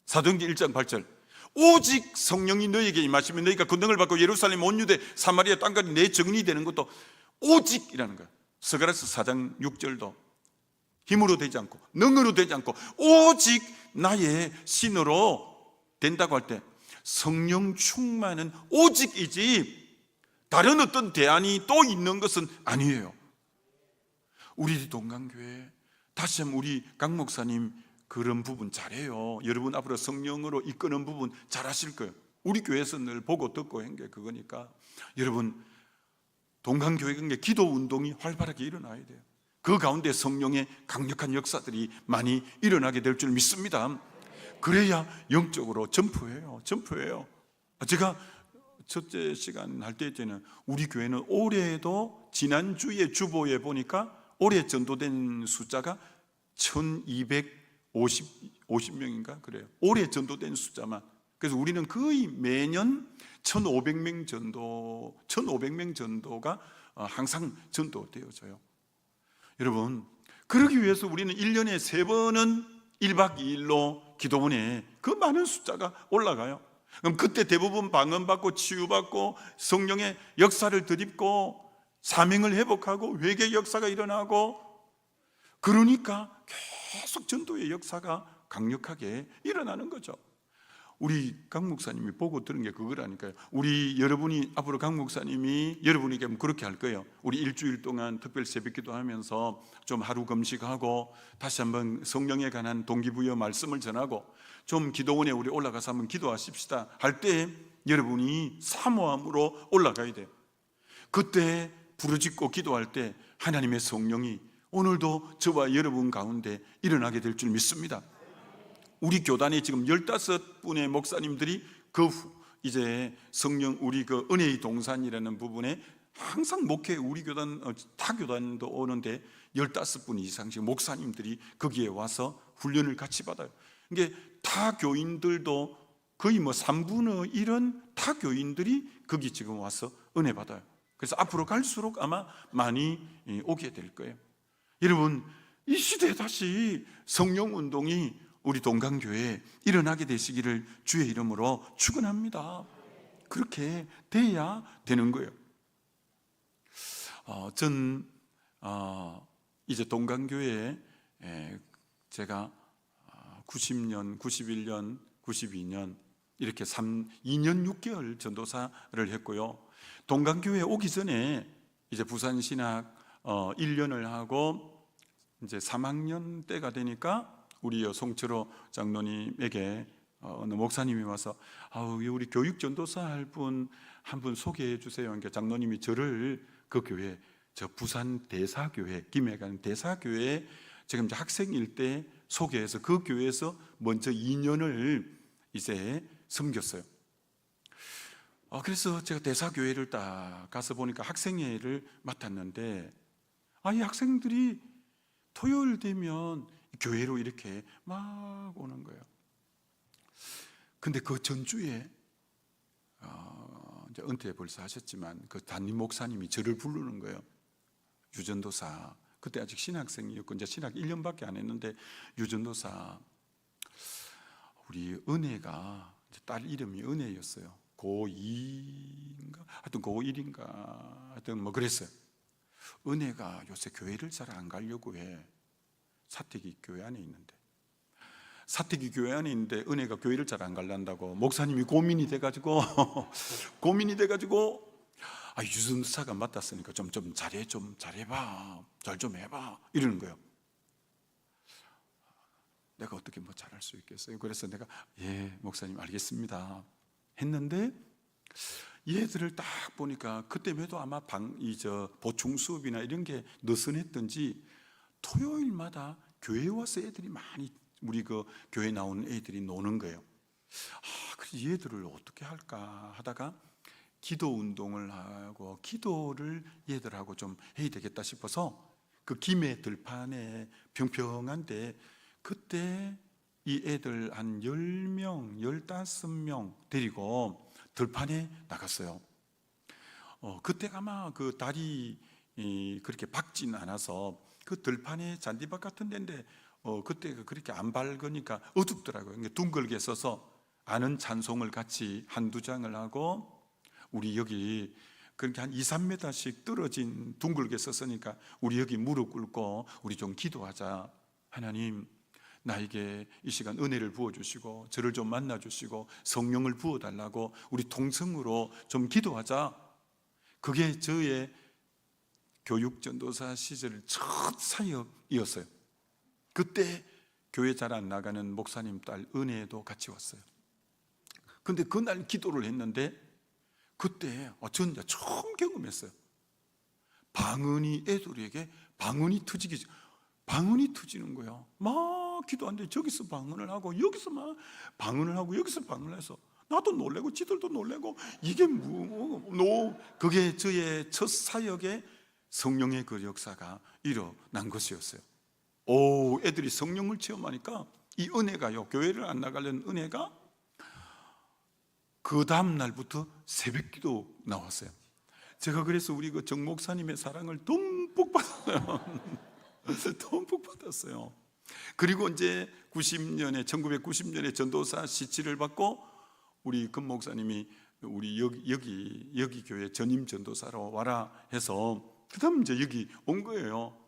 사도행전 1장 8절, 오직 성령이 너희에게 임하시면 너희가 권능을 받고 예루살렘, 온 유대, 사마리아 땅까지 내 증인이 되는 것도 오직이라는 거예요. 스가랴서 4장 6절도 힘으로 되지 않고 능으로 되지 않고 오직 나의 신으로 된다고 할 때, 성령 충만은 오직이지 다른 어떤 대안이 또 있는 것은 아니에요. 우리 동강교회 다시 한번 우리 강 목사님 그런 부분 잘해요. 여러분 앞으로 성령으로 이끄는 부분 잘하실 거예요. 우리 교회에서 늘 보고 듣고 한 게 그거니까, 여러분 동강교회 관계 기도 운동이 활발하게 일어나야 돼요. 그 가운데 성령의 강력한 역사들이 많이 일어나게 될 줄 믿습니다. 그래야 영적으로 점프해요. 제가 첫째 시간 할 때는 우리 교회는 올해도 지난주에 주보에 보니까 올해 전도된 숫자가 1250명인가 그래요. 올해 전도된 숫자만. 그래서 우리는 거의 매년 1500명 전도가 항상 전도되어져요. 여러분, 그러기 위해서 우리는 1년에 3번은 1박 2일로 기도원에 그 많은 숫자가 올라가요. 그럼 그때 대부분 방언받고 치유받고 성령의 역사를 덧입고 사명을 회복하고 회개 역사가 일어나고, 그러니까 계속 전도의 역사가 강력하게 일어나는 거죠. 우리 강 목사님이 보고 들은 게 그거라니까요. 여러분이 앞으로 강 목사님이 여러분에게 그렇게 할 거예요. 우리 일주일 동안 특별 새벽기도 하면서 좀 하루 금식하고 다시 한번 성령에 관한 동기부여 말씀을 전하고 좀 기도원에 우리 올라가서 한번 기도하십시다 할 때 여러분이 사모함으로 올라가야 돼요. 그때 부르짖고 기도할 때 하나님의 성령이 오늘도 저와 여러분 가운데 일어나게 될 줄 믿습니다. 우리 교단에 지금 15분의 목사님들이 이제 성령, 우리 그 은혜의 동산이라는 부분에 항상 목회, 우리 교단, 타 교단도 오는데 15분 이상씩 목사님들이 거기에 와서 훈련을 같이 받아요. 이게 타 교인들도 거의 3분의 1은 타 교인들이 거기 지금 와서 은혜 받아요. 그래서 앞으로 갈수록 아마 많이 오게 될 거예요. 여러분, 이 시대에 다시 성령 운동이 우리 동강교회에 일어나게 되시기를 주의 이름으로 축원합니다. 그렇게 돼야 되는 거예요. 전 이제 동강교회에 제가 90년, 91년, 92년 이렇게 2년 6개월 전도사를 했고요. 동강교회에 오기 전에 이제 부산신학 1년을 하고 이제 3학년 때가 되니까 우리 송철호 장로님에게 어느 목사님이 와서 우리 교육 전도사 할 분 한 분 소개해 주세요. 그러니까 장로님이 저를 그 교회, 저 부산 대사교회, 김해 가는 대사교회에 지금 이제 학생일 때 소개해서 그 교회에서 먼저 2년을 이제 섬겼어요. 그래서 제가 대사교회를 딱 가서 보니까 학생회를 맡았는데 이 학생들이 토요일 되면 교회로 이렇게 막 오는 거예요. 근데 그 전주에 이제 은퇴 벌써 하셨지만 그 담임 목사님이 저를 부르는 거예요. 유전도사, 그때 아직 신학생이었고 이제 신학 1년밖에 안 했는데, 유전도사, 우리 은혜가, 딸 이름이 은혜였어요. 고2인가 하여튼 고1인가 하여튼 뭐 그랬어요. 은혜가 요새 교회를 잘 안 가려고 해. 사택이 교회 안에 있는데, 사택이 교회 안에 있는데 은혜가 교회를 잘 안 가려한다고 목사님이 고민이 돼가지고 유전사가 맡았으니까 좀 잘해봐, 잘 좀 해봐 이러는 거예요. 내가 어떻게 뭐 잘할 수 있겠어요? 그래서 내가 목사님 알겠습니다 했는데, 얘들을 딱 보니까 그때에도 아마 보충 수업이나 이런 게 느슨했던지 토요일마다 교회에 와서 애들이 많이, 우리 그 교회 나오는 애들이 노는 거예요. 그래서 얘들을 어떻게 할까 하다가 기도 운동을 하고 기도를 얘들하고 좀 해야 되겠다 싶어서 그 김해 들판에 평평한데, 그때 이 애들 한 10명, 15명 데리고 들판에 나갔어요. 그때가 아마 그 달이 그렇게 밝진 않아서 그 들판에 잔디밭 같은 데인데 그때가 그렇게 안 밝으니까 어둡더라고요. 둥글게 써서 아는 찬송을 같이 한두 장을 하고, 우리 여기 그렇게 한 2, 3m씩 떨어진 둥글게 썼으니까 우리 여기 무릎 꿇고 우리 좀 기도하자. 하나님, 나에게 이 시간 은혜를 부어주시고 저를 좀 만나주시고 성령을 부어달라고 우리 통성으로 좀 기도하자. 그게 저의 교육전도사 시절 첫 사역이었어요. 그때 교회 잘 안 나가는 목사님 딸 은혜도 같이 왔어요. 근데 그날 기도를 했는데, 그때 전 처음 경험했어요. 방언이, 애들에게 방언이 터지는 거예요. 막 기도하는데 저기서 방언을 하고 여기서 막 방언을 하고 여기서 방언을 해서 나도 놀래고 지들도 놀래고, 이게 그게 저의 첫 사역에 성령의 그 역사가 일어난 것이었어요. 애들이 성령을 체험하니까 이 은혜가요, 교회를 안 나가려는 은혜가 그 다음 날부터 새벽기도 나왔어요. 제가 그래서 우리 그 정 목사님의 사랑을 듬뿍 받았어요. 듬뿍 받았어요. 그리고 이제 1990년에 전도사 시치를 받고 우리 금 목사님이 우리 여기 교회 전임 전도사로 와라 해서 그다음 이제 여기 온 거예요.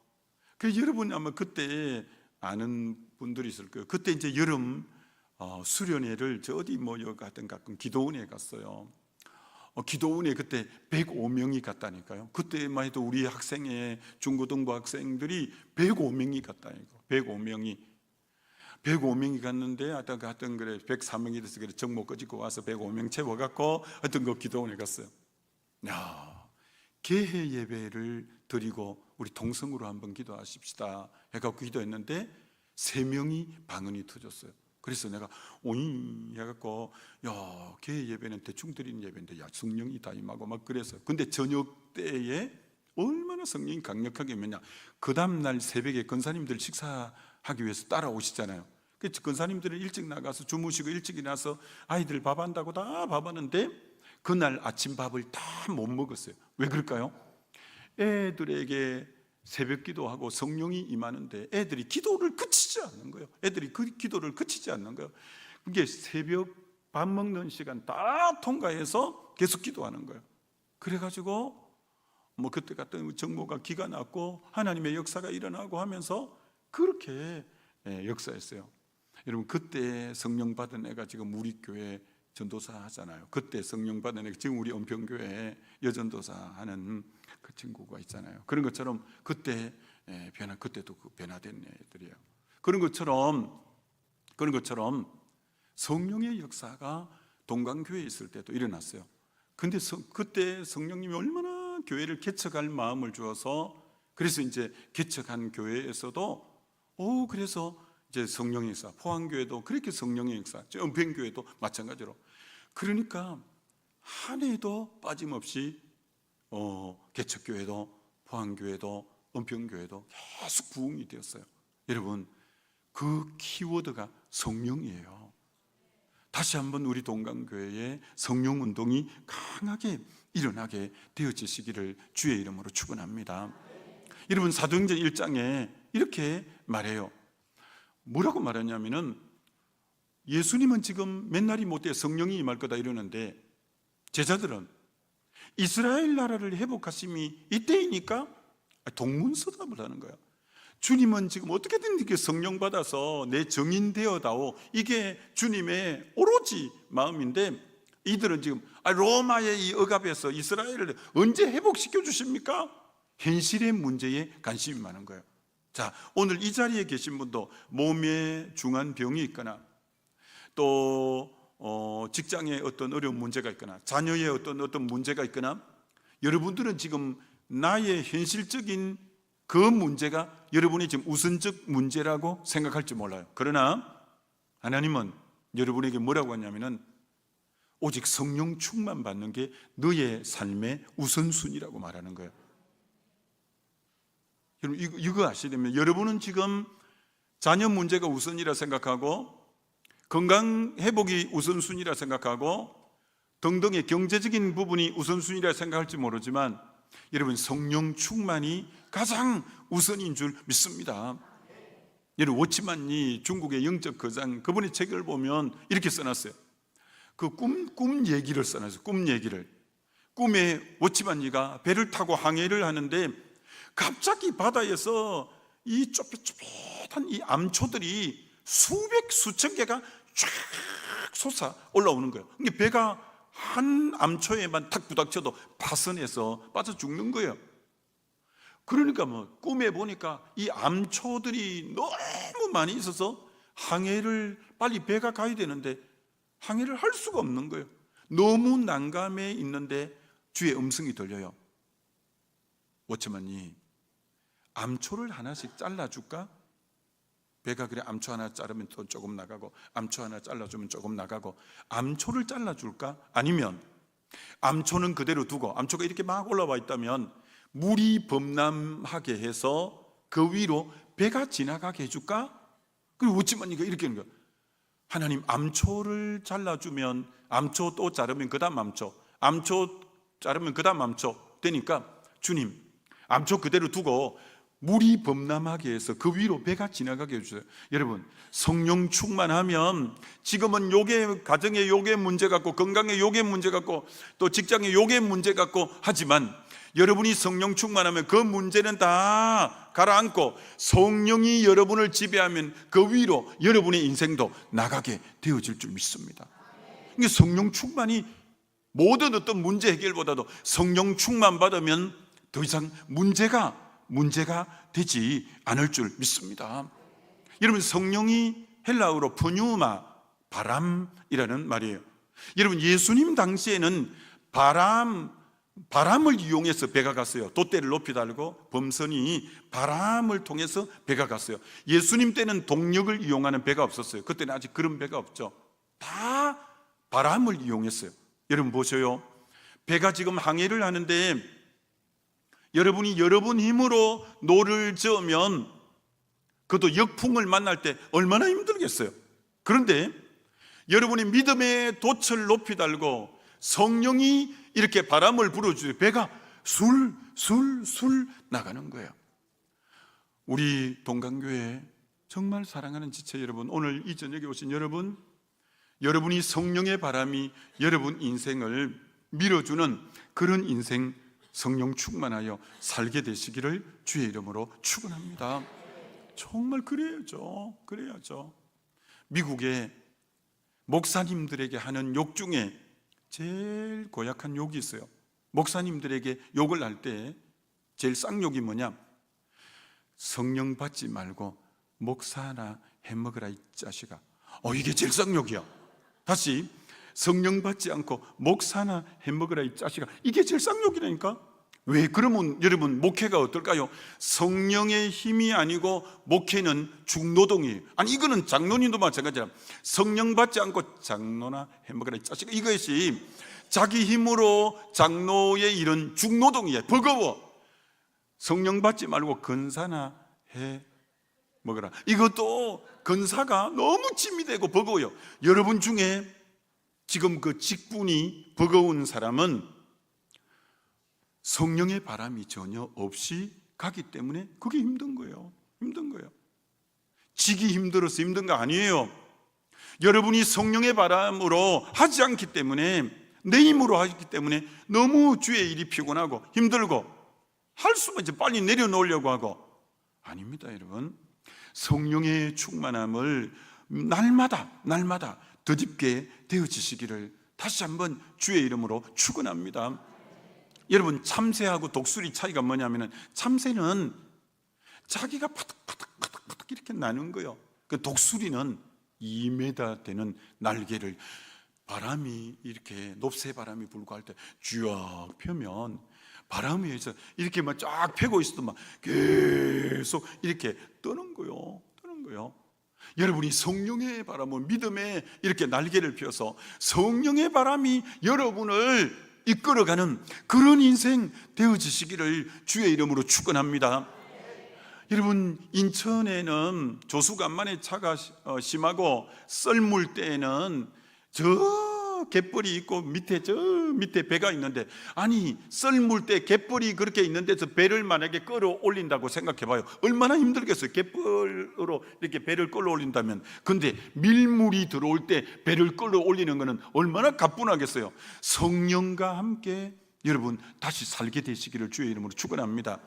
그래서 여러분 아마 그때 아는 분들이 있을 거예요. 그때 이제 여름 수련회를 저 어디 가끔 기도원에 갔어요. 기도원에 그때 105명이 갔다니까요. 그때만 해도 우리 학생회 중고등부 학생들이 105명이 갔다니까요. 105명이 갔는데 하여튼 그래 104명이 돼서 그래 정모 꺼지고 와서 105명 채워갖고 하여튼 그 기도원에 갔어요. 개회 예배를 드리고 우리 동성으로 한번 기도하십시다 해갖고 기도했는데 3명이 방언이 터졌어요. 그래서 내가 오잉 해갖고 개회 예배는 대충 드리는 예배인데 성령이 다 임하고 막 그래서, 근데 저녁 때에 얼마나 성령이 강력하게 임했냐, 그 다음날 새벽에 권사님들 식사하기 위해서 따라오시잖아요. 그 권사님들은 일찍 나가서 주무시고 일찍 일어나서 아이들 밥 한다고 다 밥 하는데 그날 아침밥을 다 못 먹었어요. 왜 그럴까요? 애들에게 새벽 기도하고 성령이 임하는데 애들이 기도를 그치지 않는 거예요. 애들이 그 기도를 그치지 않는 거예요. 그게 새벽 밥 먹는 시간 다 통과해서 계속 기도하는 거예요. 그래가지고 뭐 그때 같은 정모가 기가 났고 하나님의 역사가 일어나고 하면서 그렇게 역사했어요. 여러분, 그때 성령 받은 애가 지금 우리 교회 전도사 하잖아요. 그때 성령 받은 애가 지금 우리 은평교회 여전도사 하는 그 친구가 있잖아요. 그런 것처럼 그때 그때도 그 변화된 애들이에요. 그런 것처럼 성령의 역사가 동강교회에 있을 때도 일어났어요. 근데 그때 성령님이 얼마나 교회를 개척할 마음을 주어서, 그래서 이제 개척한 교회에서도 그래서 이제 성령의 역사, 포항교회도 그렇게 성령의 역사, 은평교회도 마찬가지로. 그러니까 한 해도 빠짐없이 개척교회도 포항교회도 은평교회도 계속 부흥이 되었어요. 여러분, 그 키워드가 성령이에요. 다시 한번 우리 동강교회에 성령운동이 강하게 일어나게 되어지시기를 주의 이름으로 축원합니다. 여러분, 사도행전 1장에 이렇게 말해요. 뭐라고 말하냐면은 예수님은 지금 맨날이 못해 성령이 임할 거다 이러는데 제자들은 이스라엘 나라를 회복하심이 이때이니까 동문서답을 하는 거야. 주님은 지금 어떻게든 이렇게 성령 받아서 내 정인 되어다오, 이게 주님의 오로지 마음인데 이들은 지금 로마의 이 억압에서 이스라엘을 언제 회복시켜 주십니까? 현실의 문제에 관심이 많은 거예요. 자, 오늘 이 자리에 계신 분도 몸에 중한 병이 있거나 또 직장에 어떤 어려운 문제가 있거나 자녀의 어떤 문제가 있거나, 여러분들은 지금 나의 현실적인 그 문제가 여러분이 지금 우선적 문제라고 생각할지 몰라요. 그러나 하나님은 여러분에게 뭐라고 하냐면은 오직 성령 충만 받는 게 너의 삶의 우선순위라고 말하는 거예요. 여러분, 이거 아시려면 여러분은 지금 자녀 문제가 우선이라 생각하고 건강 회복이 우선순위라 생각하고 등등의 경제적인 부분이 우선순위라 생각할지 모르지만 여러분, 성령 충만이 가장 우선인 줄 믿습니다. 여러분, 워치만이 중국의 영적 거장, 그분의 책을 보면 이렇게 써놨어요. 그 꿈 얘기를 써놨어요. 꿈 얘기를. 꿈에 워치만이가 배를 타고 항해를 하는데 갑자기 바다에서 이 좁깃좁깃한 이 암초들이 수천 개가 쫙 솟아 올라오는 거예요. 그러니까 배가 한 암초에만 탁 부닥쳐도 파선해서 빠져 죽는 거예요. 그러니까 뭐 꿈에 보니까 이 암초들이 너무 많이 있어서 항해를 빨리 배가 가야 되는데 항해를 할 수가 없는 거예요. 너무 난감해 있는데 주의 음성이 들려요. 워치만이 암초를 하나씩 잘라줄까? 배가 그래 암초 하나 자르면 또 조금 나가고 암초 하나 잘라주면 조금 나가고, 암초를 잘라줄까? 아니면 암초는 그대로 두고 암초가 이렇게 막 올라와 있다면 물이 범람하게 해서 그 위로 배가 지나가게 해줄까? 그리고 워치만이가 이렇게 하는 거야. 하나님, 암초를 잘라주면 암초 또 자르면 그 다음 암초 자르면 그 다음 암초 되니까 주님, 암초 그대로 두고 물이 범람하게 해서 그 위로 배가 지나가게 해주세요. 여러분, 성령 충만하면 지금은 요게 가정에 요게 문제 같고 건강에 요게 문제 같고 또 직장에 요게 문제 같고 하지만 여러분이 성령 충만하면 그 문제는 다 가라앉고 성령이 여러분을 지배하면 그 위로 여러분의 인생도 나가게 되어질 줄 믿습니다. 그러니까 성령 충만이 모든 어떤 문제 해결보다도 성령 충만 받으면 더 이상 문제가 되지 않을 줄 믿습니다. 여러분, 성령이 헬라어로 푸뉴마, 바람이라는 말이에요. 여러분, 예수님 당시에는 바람을 이용해서 배가 갔어요. 돛대를 높이 달고 범선이 바람을 통해서 배가 갔어요. 예수님 때는 동력을 이용하는 배가 없었어요. 그때는 아직 그런 배가 없죠. 다 바람을 이용했어요. 여러분 보세요. 배가 지금 항해를 하는데 여러분이 여러분 힘으로 노를 저으면 그것도 역풍을 만날 때 얼마나 힘들겠어요. 그런데 여러분이 믿음의 돛을 높이 달고 성령이 이렇게 바람을 불어주세요. 배가 술술 나가는 거예요. 우리 동강교회 정말 사랑하는 지체 여러분, 오늘 이 저녁에 오신 여러분, 여러분이 성령의 바람이 여러분 인생을 밀어주는 그런 인생, 성령 충만하여 살게 되시기를 주의 이름으로 축원합니다. 정말 그래야죠. 미국의 목사님들에게 하는 욕 중에 제일 고약한 욕이 있어요. 목사님들에게 욕을 할 때 제일 쌍욕이 뭐냐? 성령 받지 말고 목사나 해먹으라 이 자식아. 이게 제일 쌍욕이야. 다시, 성령 받지 않고 목사나 해먹으라 이 자식아. 이게 제일 쌍욕이라니까. 왜? 그러면 여러분 목회가 어떨까요? 성령의 힘이 아니고 목회는 중노동이에요. 아니, 이거는 장로님도 마찬가지야. 성령 받지 않고 장로나 해먹으라 이 자식아. 이것이 자기 힘으로 장로의 일은 중노동이에요. 버거워. 성령 받지 말고 근사나 해 먹으라. 이것도 근사가 너무 짐이 되고 버거워요. 여러분 중에 지금 그 직분이 버거운 사람은 성령의 바람이 전혀 없이 가기 때문에 그게 힘든 거예요. 지기 힘들어서 힘든 거 아니에요. 여러분이 성령의 바람으로 하지 않기 때문에, 내 힘으로 하기 때문에 너무 주의 일이 피곤하고 힘들고 할 수만 이제 빨리 내려놓으려고 하고. 아닙니다, 여러분. 성령의 충만함을 날마다 덧입게 되어지시기를 다시 한번 주의 이름으로 축원합니다. 여러분, 참새하고 독수리 차이가 뭐냐면은, 참새는 자기가 파득파득 이렇게 나는 거예요. 그 독수리는 2m 되는 날개를 바람이 이렇게 높새 바람이 불고 할 때 쥐어 펴면 바람에 의해서 이렇게 막 쫙 펴고 있어도 막 계속 이렇게 떠는 거예요. 여러분이 성령의 바람을 믿음에 이렇게 날개를 펴서 성령의 바람이 여러분을 이끌어가는 그런 인생 되어지시기를 주의 이름으로 축원합니다. 여러분, 인천에는 조수간만에 차가 심하고 썰물 때에는 저 갯벌이 있고 밑에 배가 있는데, 아니 썰물 때 갯벌이 그렇게 있는 데서 배를 만약에 끌어올린다고 생각해봐요. 얼마나 힘들겠어요. 갯벌로 이렇게 배를 끌어올린다면. 근데 밀물이 들어올 때 배를 끌어올리는 것은 얼마나 가뿐하겠어요. 성령과 함께 여러분 다시 살게 되시기를 주의 이름으로 축원합니다.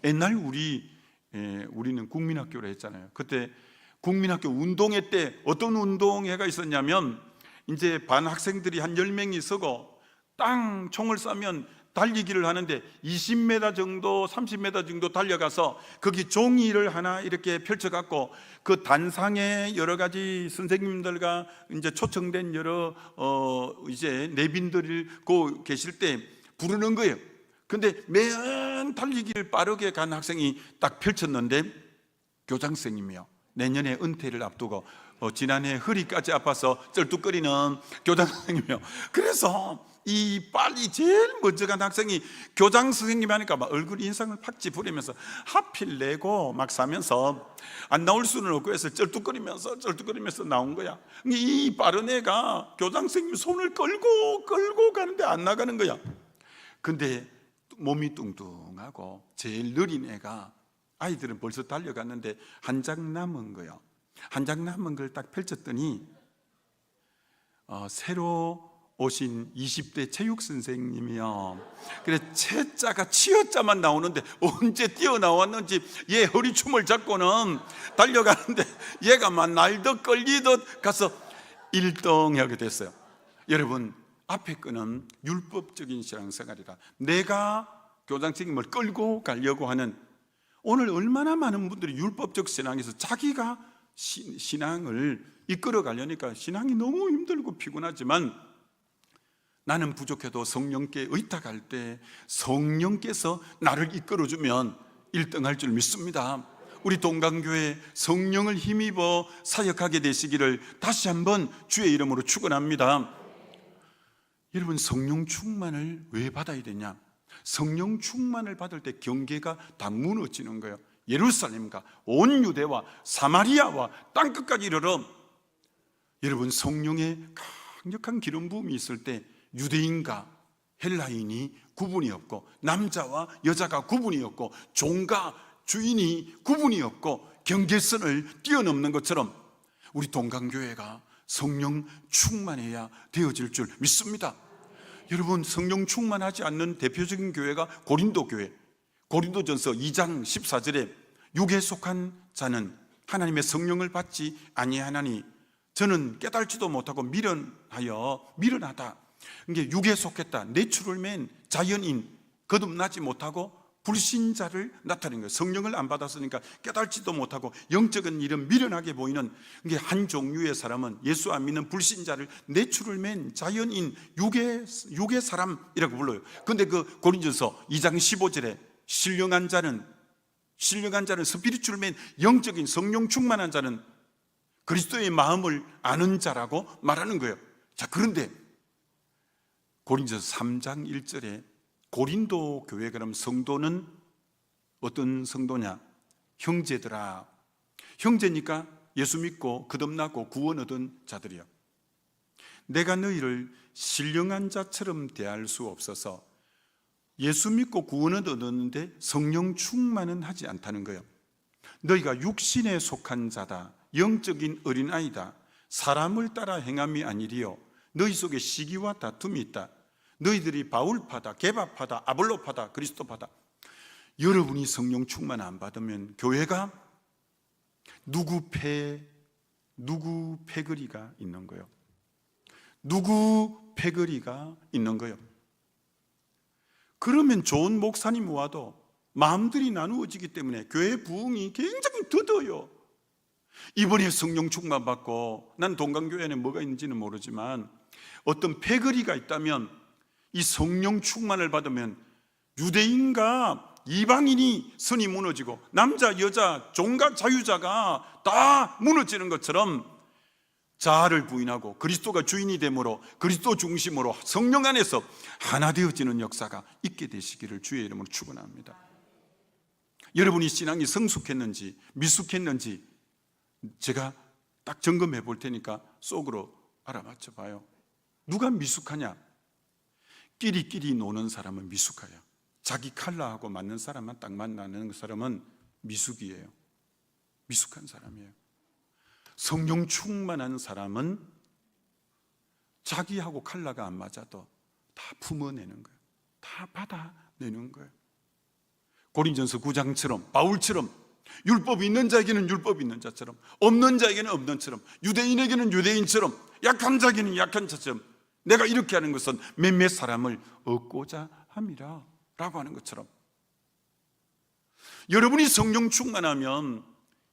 옛날 우리는 국민학교를 했잖아요. 그때 국민학교 운동회 때 어떤 운동회가 있었냐면, 이제 반 학생들이 한 10명이 서고 땅 총을 쏴면 달리기를 하는데 20m 정도 30m 정도 달려가서 거기 종이를 하나 이렇게 펼쳐갖고 그 단상에 여러 가지 선생님들과 이제 초청된 여러 이제 내빈들이 계실 때 부르는 거예요. 근데 맨 달리기를 빠르게 간 학생이 딱 펼쳤는데 교장선생님이요. 내년에 은퇴를 앞두고 지난해 허리까지 아파서 쩔뚝거리는 교장 선생님이요. 그래서 이 빨리 제일 먼저 간 학생이 교장 선생님이 하니까 막 얼굴 인상을 팍 찌푸리면서 하필 내고 막 사면서 안 나올 수는 없고 해서 쩔뚝거리면서 나온 거야. 이 빠른 애가 교장 선생님 손을 끌고 가는데 안 나가는 거야. 근데 몸이 뚱뚱하고 제일 느린 애가, 아이들은 벌써 달려갔는데 한 장 남은 거야. 한 장 남은 걸 딱 펼쳤더니 새로 오신 20대 체육 선생님이요. 그래 채자가 치어자만 나오는데 언제 뛰어나왔는지 얘 허리춤을 잡고는 달려가는데 얘가 막 날듯 끌리듯 가서 1등하게 됐어요. 여러분, 앞에 거는 율법적인 신앙생활이라 내가 교장 선생님을 끌고 가려고 하는, 오늘 얼마나 많은 분들이 율법적 신앙에서 자기가 신앙을 이끌어 가려니까 신앙이 너무 힘들고 피곤하지만, 나는 부족해도 성령께 의탁할 때 성령께서 나를 이끌어주면 1등할 줄 믿습니다. 우리 동강교회 성령을 힘입어 사역하게 되시기를 다시 한번 주의 이름으로 축원합니다. 여러분, 성령 충만을 왜 받아야 되냐? 성령 충만을 받을 때 경계가 다 무너지는 거예요. 예루살렘과 온 유대와 사마리아와 땅끝까지 이르러, 여러분 성령의 강력한 기름 부음이 있을 때 유대인과 헬라인이 구분이 없고 남자와 여자가 구분이 없고 종과 주인이 구분이 없고 경계선을 뛰어넘는 것처럼 우리 동강교회가 성령 충만해야 되어질 줄 믿습니다. 여러분, 성령 충만하지 않는 대표적인 교회가 고린도 교회. 고린도전서 2장 14절에 육에 속한 자는 하나님의 성령을 받지 아니하나니 저는 깨달지도 못하고 미련하다. 이게 육에 속했다. 내추럴맨, 자연인, 거듭나지 못하고 불신자를 나타내는 거예요. 성령을 안 받았으니까 깨달지도 못하고 영적인 일은 미련하게 보이는 이게 한 종류의 사람은 예수 안 믿는 불신자를 내추럴맨, 자연인, 육의 사람이라고 불러요. 그런데 그 고린도전서 2장 15절에 신령한 자는 스피리추얼맨, 영적인 성령 충만한 자는 그리스도의 마음을 아는 자라고 말하는 거예요. 자, 그런데 고린도전서 3장 1절에 고린도 교회 그럼 성도는 어떤 성도냐? 형제들아. 형제니까 예수 믿고 거듭나고 구원 얻은 자들이요. 내가 너희를 신령한 자처럼 대할 수 없어서 예수 믿고 구원을 얻었는데 성령 충만은 하지 않다는 거예요. 너희가 육신에 속한 자다. 영적인 어린아이다. 사람을 따라 행함이 아니리요. 너희 속에 시기와 다툼이 있다. 너희들이 바울파다, 게바파다, 아볼로파다, 그리스도파다. 여러분이 성령 충만 안 받으면 교회가 누구 패거리가 있는 거예요. 누구 패거리가 있는 거예요. 그러면 좋은 목사님 와도 마음들이 나누어지기 때문에 교회 부흥이 굉장히 더뎌요. 이번에 성령 충만 받고, 난 동강교회에 뭐가 있는지는 모르지만 어떤 패거리가 있다면 이 성령 충만을 받으면 유대인과 이방인이 선이 무너지고 남자, 여자, 종과 자유자가 다 무너지는 것처럼 자아를 부인하고 그리스도가 주인이 되므로 그리스도 중심으로 성령 안에서 하나 되어지는 역사가 있게 되시기를 주의 이름으로 축원합니다. 여러분이 신앙이 성숙했는지 미숙했는지 제가 딱 점검해 볼 테니까 속으로 알아맞혀 봐요. 누가 미숙하냐? 끼리끼리 노는 사람은 미숙해요. 자기 컬러하고 맞는 사람만 딱 만나는 사람은 미숙이에요. 미숙한 사람이에요. 성령 충만한 사람은 자기하고 컬러가 안 맞아도 다 품어내는 거예요. 다 받아내는 거예요. 고린전서 9장처럼 바울처럼 율법이 있는 자에게는 율법이 있는 자처럼, 없는 자에게는 없는 처럼, 유대인에게는 유대인처럼, 약한 자에게는 약한 자처럼, 내가 이렇게 하는 것은 몇몇 사람을 얻고자 함이라 라고 하는 것처럼, 여러분이 성령 충만하면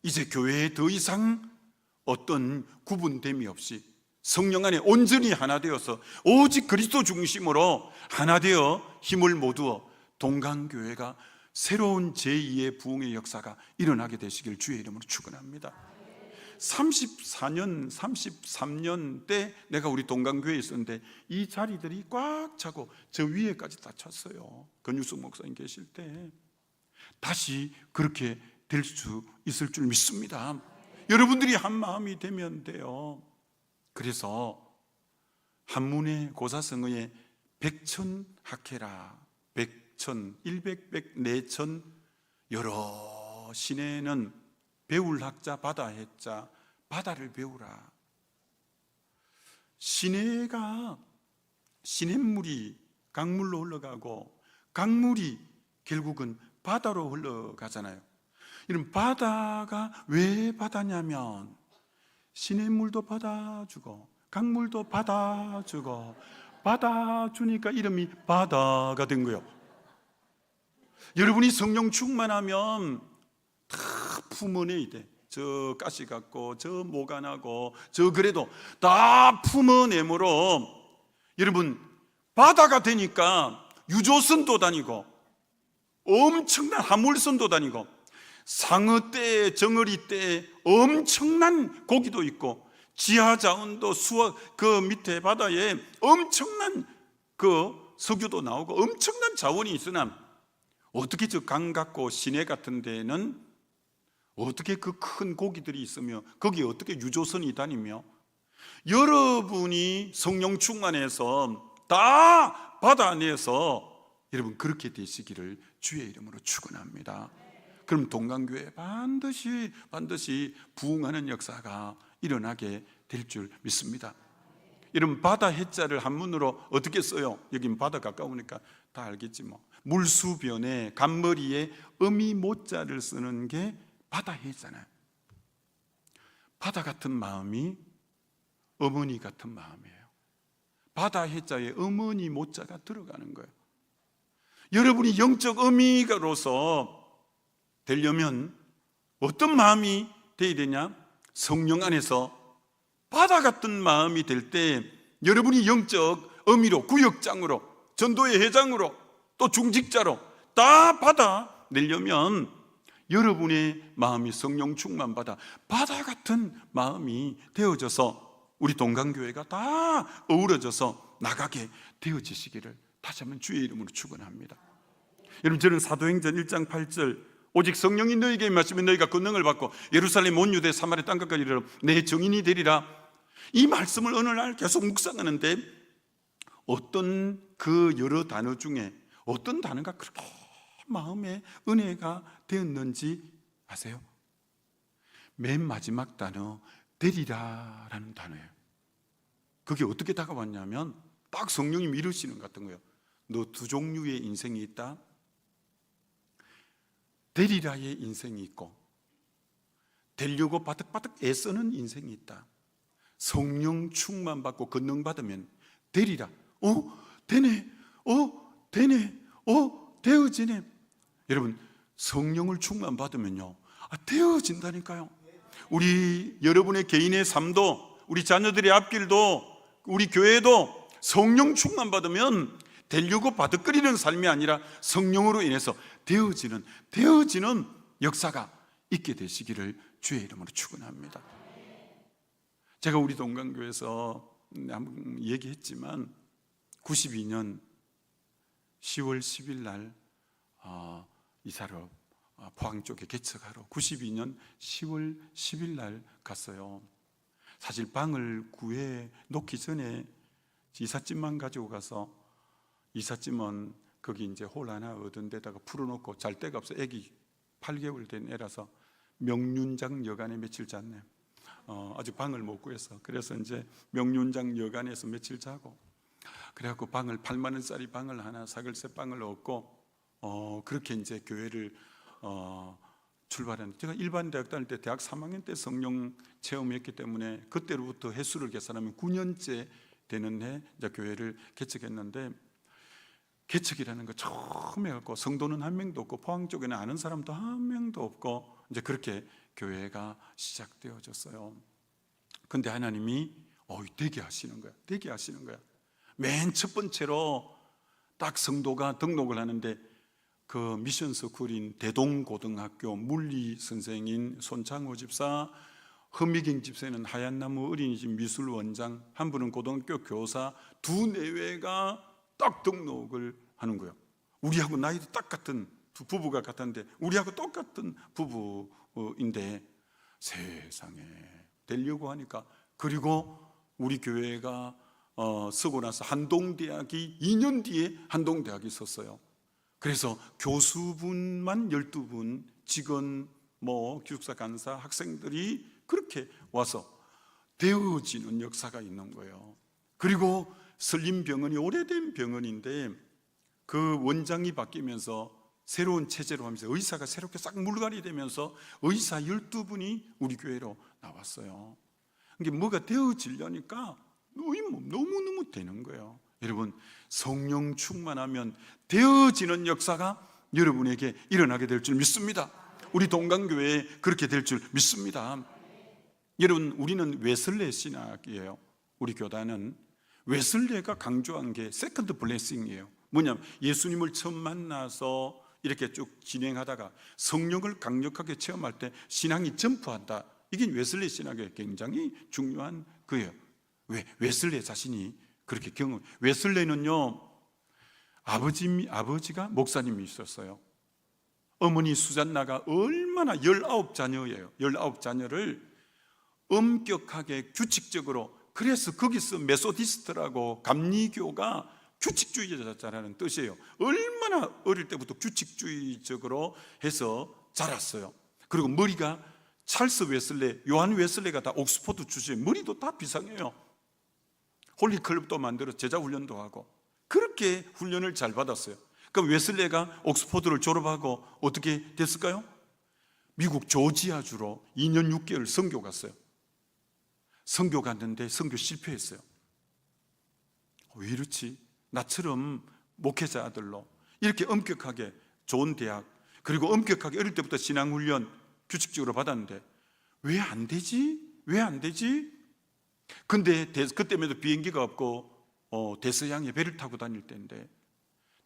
이제 교회에 더 이상 어떤 구분됨이 없이 성령 안에 온전히 하나 되어서 오직 그리스도 중심으로 하나 되어 힘을 모두어 동강교회가 새로운 제2의 부흥의 역사가 일어나게 되시길 주의 이름으로 축원합니다. 34년, 33년 때 내가 우리 동강교회에 있었는데 이 자리들이 꽉 차고 저 위에까지 다 찼어요. 권유숙 목사님 계실 때. 다시 그렇게 될 수 있을 줄 믿습니다. 여러분들이 한 마음이 되면 돼요. 그래서 한문의 고사성어에 백천학회라, 백천, 일백, 내천, 여러 시내는 배울 학자 바다 해자, 바다를 배우라. 시내가 시냇물이 강물로 흘러가고 강물이 결국은 바다로 흘러가잖아요. 이런 바다가 왜 바다냐면 시냇물도 받아주고 강물도 받아주고 받아주니까 이름이 바다가 된 거예요. 여러분이 성령 충만하면 다 품어내야 돼. 저 가시 같고 저 모가 나고 저 그래도 다 품어내므로 여러분 바다가 되니까 유조선도 다니고 엄청난 화물선도 다니고 상어떼, 정어리떼 엄청난 고기도 있고 지하자원도 그 밑에 바다에 엄청난 그 석유도 나오고 엄청난 자원이 있으나 어떻게 저 강 같고 시내 같은 데는 어떻게 그 큰 고기들이 있으며 거기에 어떻게 유조선이 다니며 여러분이 성령 충만해서 다 받아내서 여러분 그렇게 되시기를 주의 이름으로 축원합니다. 그럼 동강교회에 반드시 부흥하는 역사가 일어나게 될 줄 믿습니다. 여러분, 바다 해자를 한문으로 어떻게 써요? 여긴 바다 가까우니까 다 알겠지 뭐. 물수변에 간머리에 어미 모자를 쓰는 게 바다 해잖아요. 바다 같은 마음이 어머니 같은 마음이에요. 바다 해자에 어머니 모자가 들어가는 거예요. 여러분이 영적 어미가로서 되려면 어떤 마음이 되어야 되냐? 성령 안에서 바다 같은 마음이 될 때 여러분이 영적 어미로, 구역장으로, 전도의 회장으로, 또 중직자로 다 받아내려면 여러분의 마음이 성령 충만받아 바다 같은 마음이 되어져서 우리 동강교회가 다 어우러져서 나가게 되어지시기를 다시 한번 주의 이름으로 축원합니다. 여러분, 저는 사도행전 1장 8절 오직 성령이 너희에게 임하시면 너희가 권능을 받고 예루살렘 온 유대 사마리아 땅끝까지 이르러 내 증인이 되리라. 이 말씀을 어느 날 계속 묵상하는데 어떤 그 여러 단어 중에 어떤 단어가 그렇게 마음에 은혜가 되었는지 아세요? 맨 마지막 단어 되리라라는 단어예요. 그게 어떻게 다가왔냐면 딱 성령님이 이루시는 것 같은 거예요. 너 두 종류의 인생이 있다. 되리라의 인생이 있고 되려고 바득바득 애쓰는 인생이 있다. 성령 충만 받고 권능 받으면 되리라. 되네. 되네. 되어지네. 여러분, 성령을 충만 받으면요, 되어진다니까요. 우리 여러분의 개인의 삶도, 우리 자녀들의 앞길도, 우리 교회도 성령 충만 받으면 되려고 바득거리는 삶이 아니라 성령으로 인해서 되어지는 역사가 있게 되시기를 주의 이름으로 축원합니다. 제가 우리 동강교회에서 한번 얘기했지만 92년 10월 10일 날 이사를 포항 쪽에 개척하러 92년 10월 10일 날 갔어요. 사실 방을 구해 놓기 전에 이삿짐만 가지고 가서, 이삿짐은 거기 이제 홀 하나 얻은 데다가 풀어놓고 잘 데가 없어. 애기 8개월 된 애라서 명륜장 여관에 며칠 잤네요. 아직 방을 못 구해서. 그래서 이제 명륜장 여관에서 며칠 자고, 그래갖고 8만 원짜리 방을 하나, 사글세 방을 얻고 그렇게 이제 교회를 출발했는데, 제가 일반 대학 다닐 때 대학 3학년 때 성령 체험했기 때문에 그때로부터 횟수를 계산하면 9년째 되는 해 이제 교회를 개척했는데, 개척이라는 거 처음 해갖고 성도는 한 명도 없고 포항 쪽에는 아는 사람도 한 명도 없고 이제 그렇게 교회가 시작되어졌어요. 근데 하나님이 되게 하시는 거야. 맨 첫 번째로 딱 성도가 등록을 하는데 그 미션 스쿨인 대동고등학교 물리 선생인 손창호 집사, 허미경 집사는 하얀나무 어린이집 미술 원장, 한 분은 고등학교 교사, 두 내외가 딱 등록을 하는 거예요. 우리하고 나이도 딱 같은 부부가 같았는데, 우리하고 똑같은 부부인데 세상에 되려고 하니까. 그리고 우리 교회가 쓰고 나서 한동대학이 2년 뒤에 한동대학이 있었어요. 그래서 교수분만 12분, 직원, 기숙사 간사, 학생들이 그렇게 와서 되어지는 역사가 있는 거예요. 그리고 설림병원이 오래된 병원인데 그 원장이 바뀌면서 새로운 체제로 하면서 의사가 새롭게 싹 물갈이 되면서 의사 12분이 우리 교회로 나왔어요. 이게 뭐가 되어지려니까 너무너무 되는 거예요. 여러분, 성령 충만하면 되어지는 역사가 여러분에게 일어나게 될 줄 믿습니다. 우리 동강교회에 그렇게 될 줄 믿습니다. 여러분, 우리는 웨슬레 신학이에요. 우리 교단은 웨슬레가 강조한 게 세컨드 블레싱이에요. 뭐냐면 예수님을 처음 만나서 이렇게 쭉 진행하다가 성령을 강력하게 체험할 때 신앙이 점프한다. 이게 웨슬레 신학의 굉장히 중요한 거예요. 왜? 웨슬레 자신이 그렇게 웨슬레는요, 아버지가 목사님이 있었어요. 어머니 수잔나가 얼마나 19자녀예요. 19자녀를 엄격하게 규칙적으로, 그래서 거기서 메소디스트라고 감리교가 규칙주의자라는 뜻이에요. 얼마나 어릴 때부터 규칙주의적으로 해서 자랐어요. 그리고 머리가 찰스 웨슬레, 요한 웨슬레가 다 옥스퍼드 출신, 머리도 다 비상해요. 홀리클럽도 만들어 제자 훈련도 하고 그렇게 훈련을 잘 받았어요. 그럼 웨슬레가 옥스퍼드를 졸업하고 어떻게 됐을까요? 미국 조지아주로 2년 6개월 선교 갔어요. 선교 갔는데 선교 실패했어요. 왜 이렇지? 나처럼 목회자 아들로 이렇게 엄격하게 좋은 대학, 그리고 엄격하게 어릴 때부터 신앙훈련 규칙적으로 받았는데 왜 안 되지? 왜 안 되지? 근데 그때마다 비행기가 없고 대서양에 배를 타고 다닐 때인데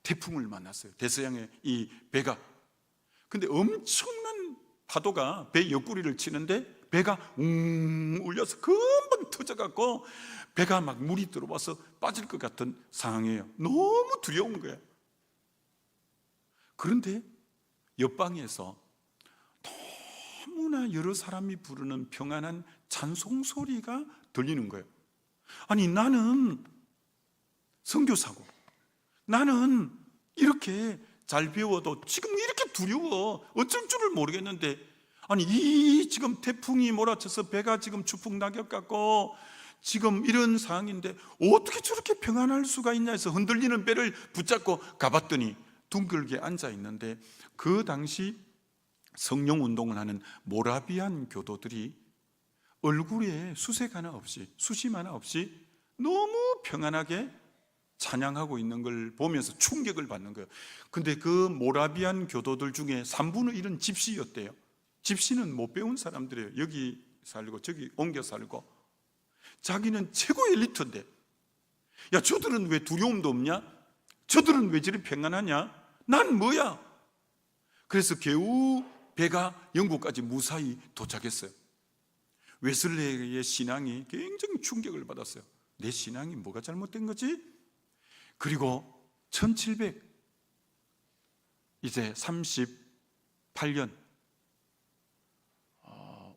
태풍을 만났어요. 대서양에 이 배가, 근데 엄청난 파도가 배 옆구리를 치는데 배가 울려서 금방 터져갖고 배가 막 물이 들어와서 빠질 것 같은 상황이에요. 너무 두려운 거예요. 그런데 옆방에서 너무나 여러 사람이 부르는 평안한 찬송 소리가 들리는 거예요. 아니, 나는 선교사고 나는 이렇게 잘 배워도 지금 이렇게 두려워, 어쩔 줄을 모르겠는데, 아니 이 지금 태풍이 몰아쳐서 배가 지금 추풍 낙엽 같고 지금 이런 상황인데 어떻게 저렇게 평안할 수가 있냐 해서 흔들리는 배를 붙잡고 가봤더니 둥글게 앉아 있는데, 그 당시 성령 운동을 하는 모라비안 교도들이 얼굴에 수색 하나 없이, 수심 하나 없이 너무 평안하게 찬양하고 있는 걸 보면서 충격을 받는 거예요. 근데 그 모라비안 교도들 중에 3분의 1은 집시였대요. 집시는 못 배운 사람들이에요. 여기 살고 저기 옮겨 살고. 자기는 최고 엘리트인데, 야, 저들은 왜 두려움도 없냐? 저들은 왜 저리 평안하냐? 난 뭐야? 그래서 겨우 배가 영국까지 무사히 도착했어요. 웨슬레의 신앙이 굉장히 충격을 받았어요. 내 신앙이 뭐가 잘못된 거지? 그리고 1738년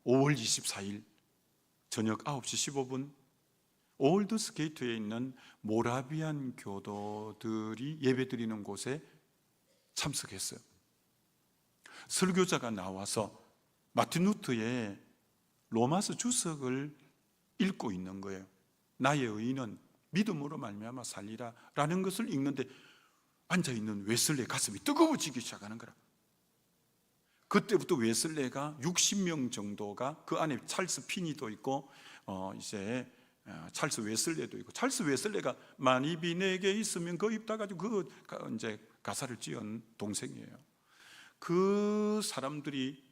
5월 24일 저녁 9시 15분 올드스 게이트에 있는 모라비안 교도들이 예배드리는 곳에 참석했어요. 설교자가 나와서 마틴 루터의 로마서 주석을 읽고 있는 거예요. 나의 의인은 믿음으로 말미암아 살리라 라는 것을 읽는데 앉아있는 웨슬레의 가슴이 뜨거워지기 시작하는 거라. 그때부터 웨슬레가 60명 정도가, 그 안에 찰스 피니도 있고 찰스 웨슬레도 있고, 찰스 웨슬레가 만입이 내게 있으면 그 입 닫아가지고 이제 가사를 지은 동생이에요. 그 사람들이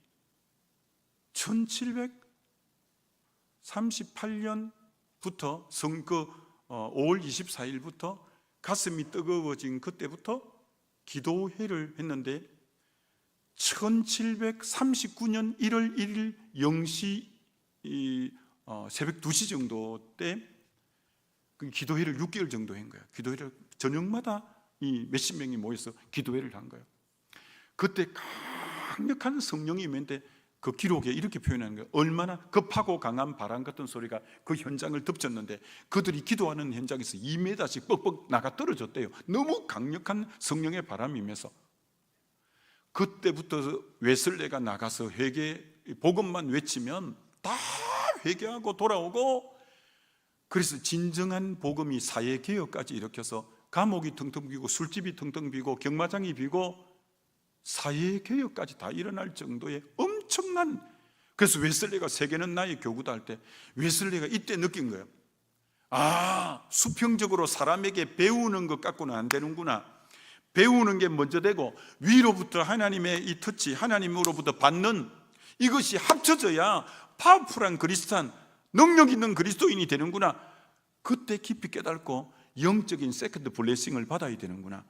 1738년부터 5월 24일부터 가슴이 뜨거워진 그때부터 기도회를 했는데 1739년 1월 1일 0시 새벽 2시 정도 때 그 기도회를 6개월 정도 한 거예요. 기도회를 저녁마다 이 몇십 명이 모여서 기도회를 한 거예요. 그때 강력한 성령이 임했는데 그 기록에 이렇게 표현하는 거예요. 얼마나 급하고 강한 바람 같은 소리가 그 현장을 덮쳤는데 그들이 기도하는 현장에서 2m씩 뻑뻑 나가 떨어졌대요. 너무 강력한 성령의 바람이 임해서. 그때부터 웨슬레가 나가서 회개 복음만 외치면 다 회개하고 돌아오고, 그래서 진정한 복음이 사회개혁까지 일으켜서 감옥이 텅텅 비고 술집이 텅텅 비고 경마장이 비고 사회개혁까지 다 일어날 정도의 엄청난, 그래서 웨슬레가 세계는 나의 교구다 할 때 웨슬레가 이때 느낀 거예요. 아, 수평적으로 사람에게 배우는 것 갖고는 안 되는구나. 배우는 게 먼저 되고 위로부터 하나님의 이 터치, 하나님으로부터 받는 이것이 합쳐져야 파워풀한 그리스도인, 능력 있는 그리스도인이 되는구나. 그때 깊이 깨닫고 영적인 세컨드 블레싱을 받아야 되는구나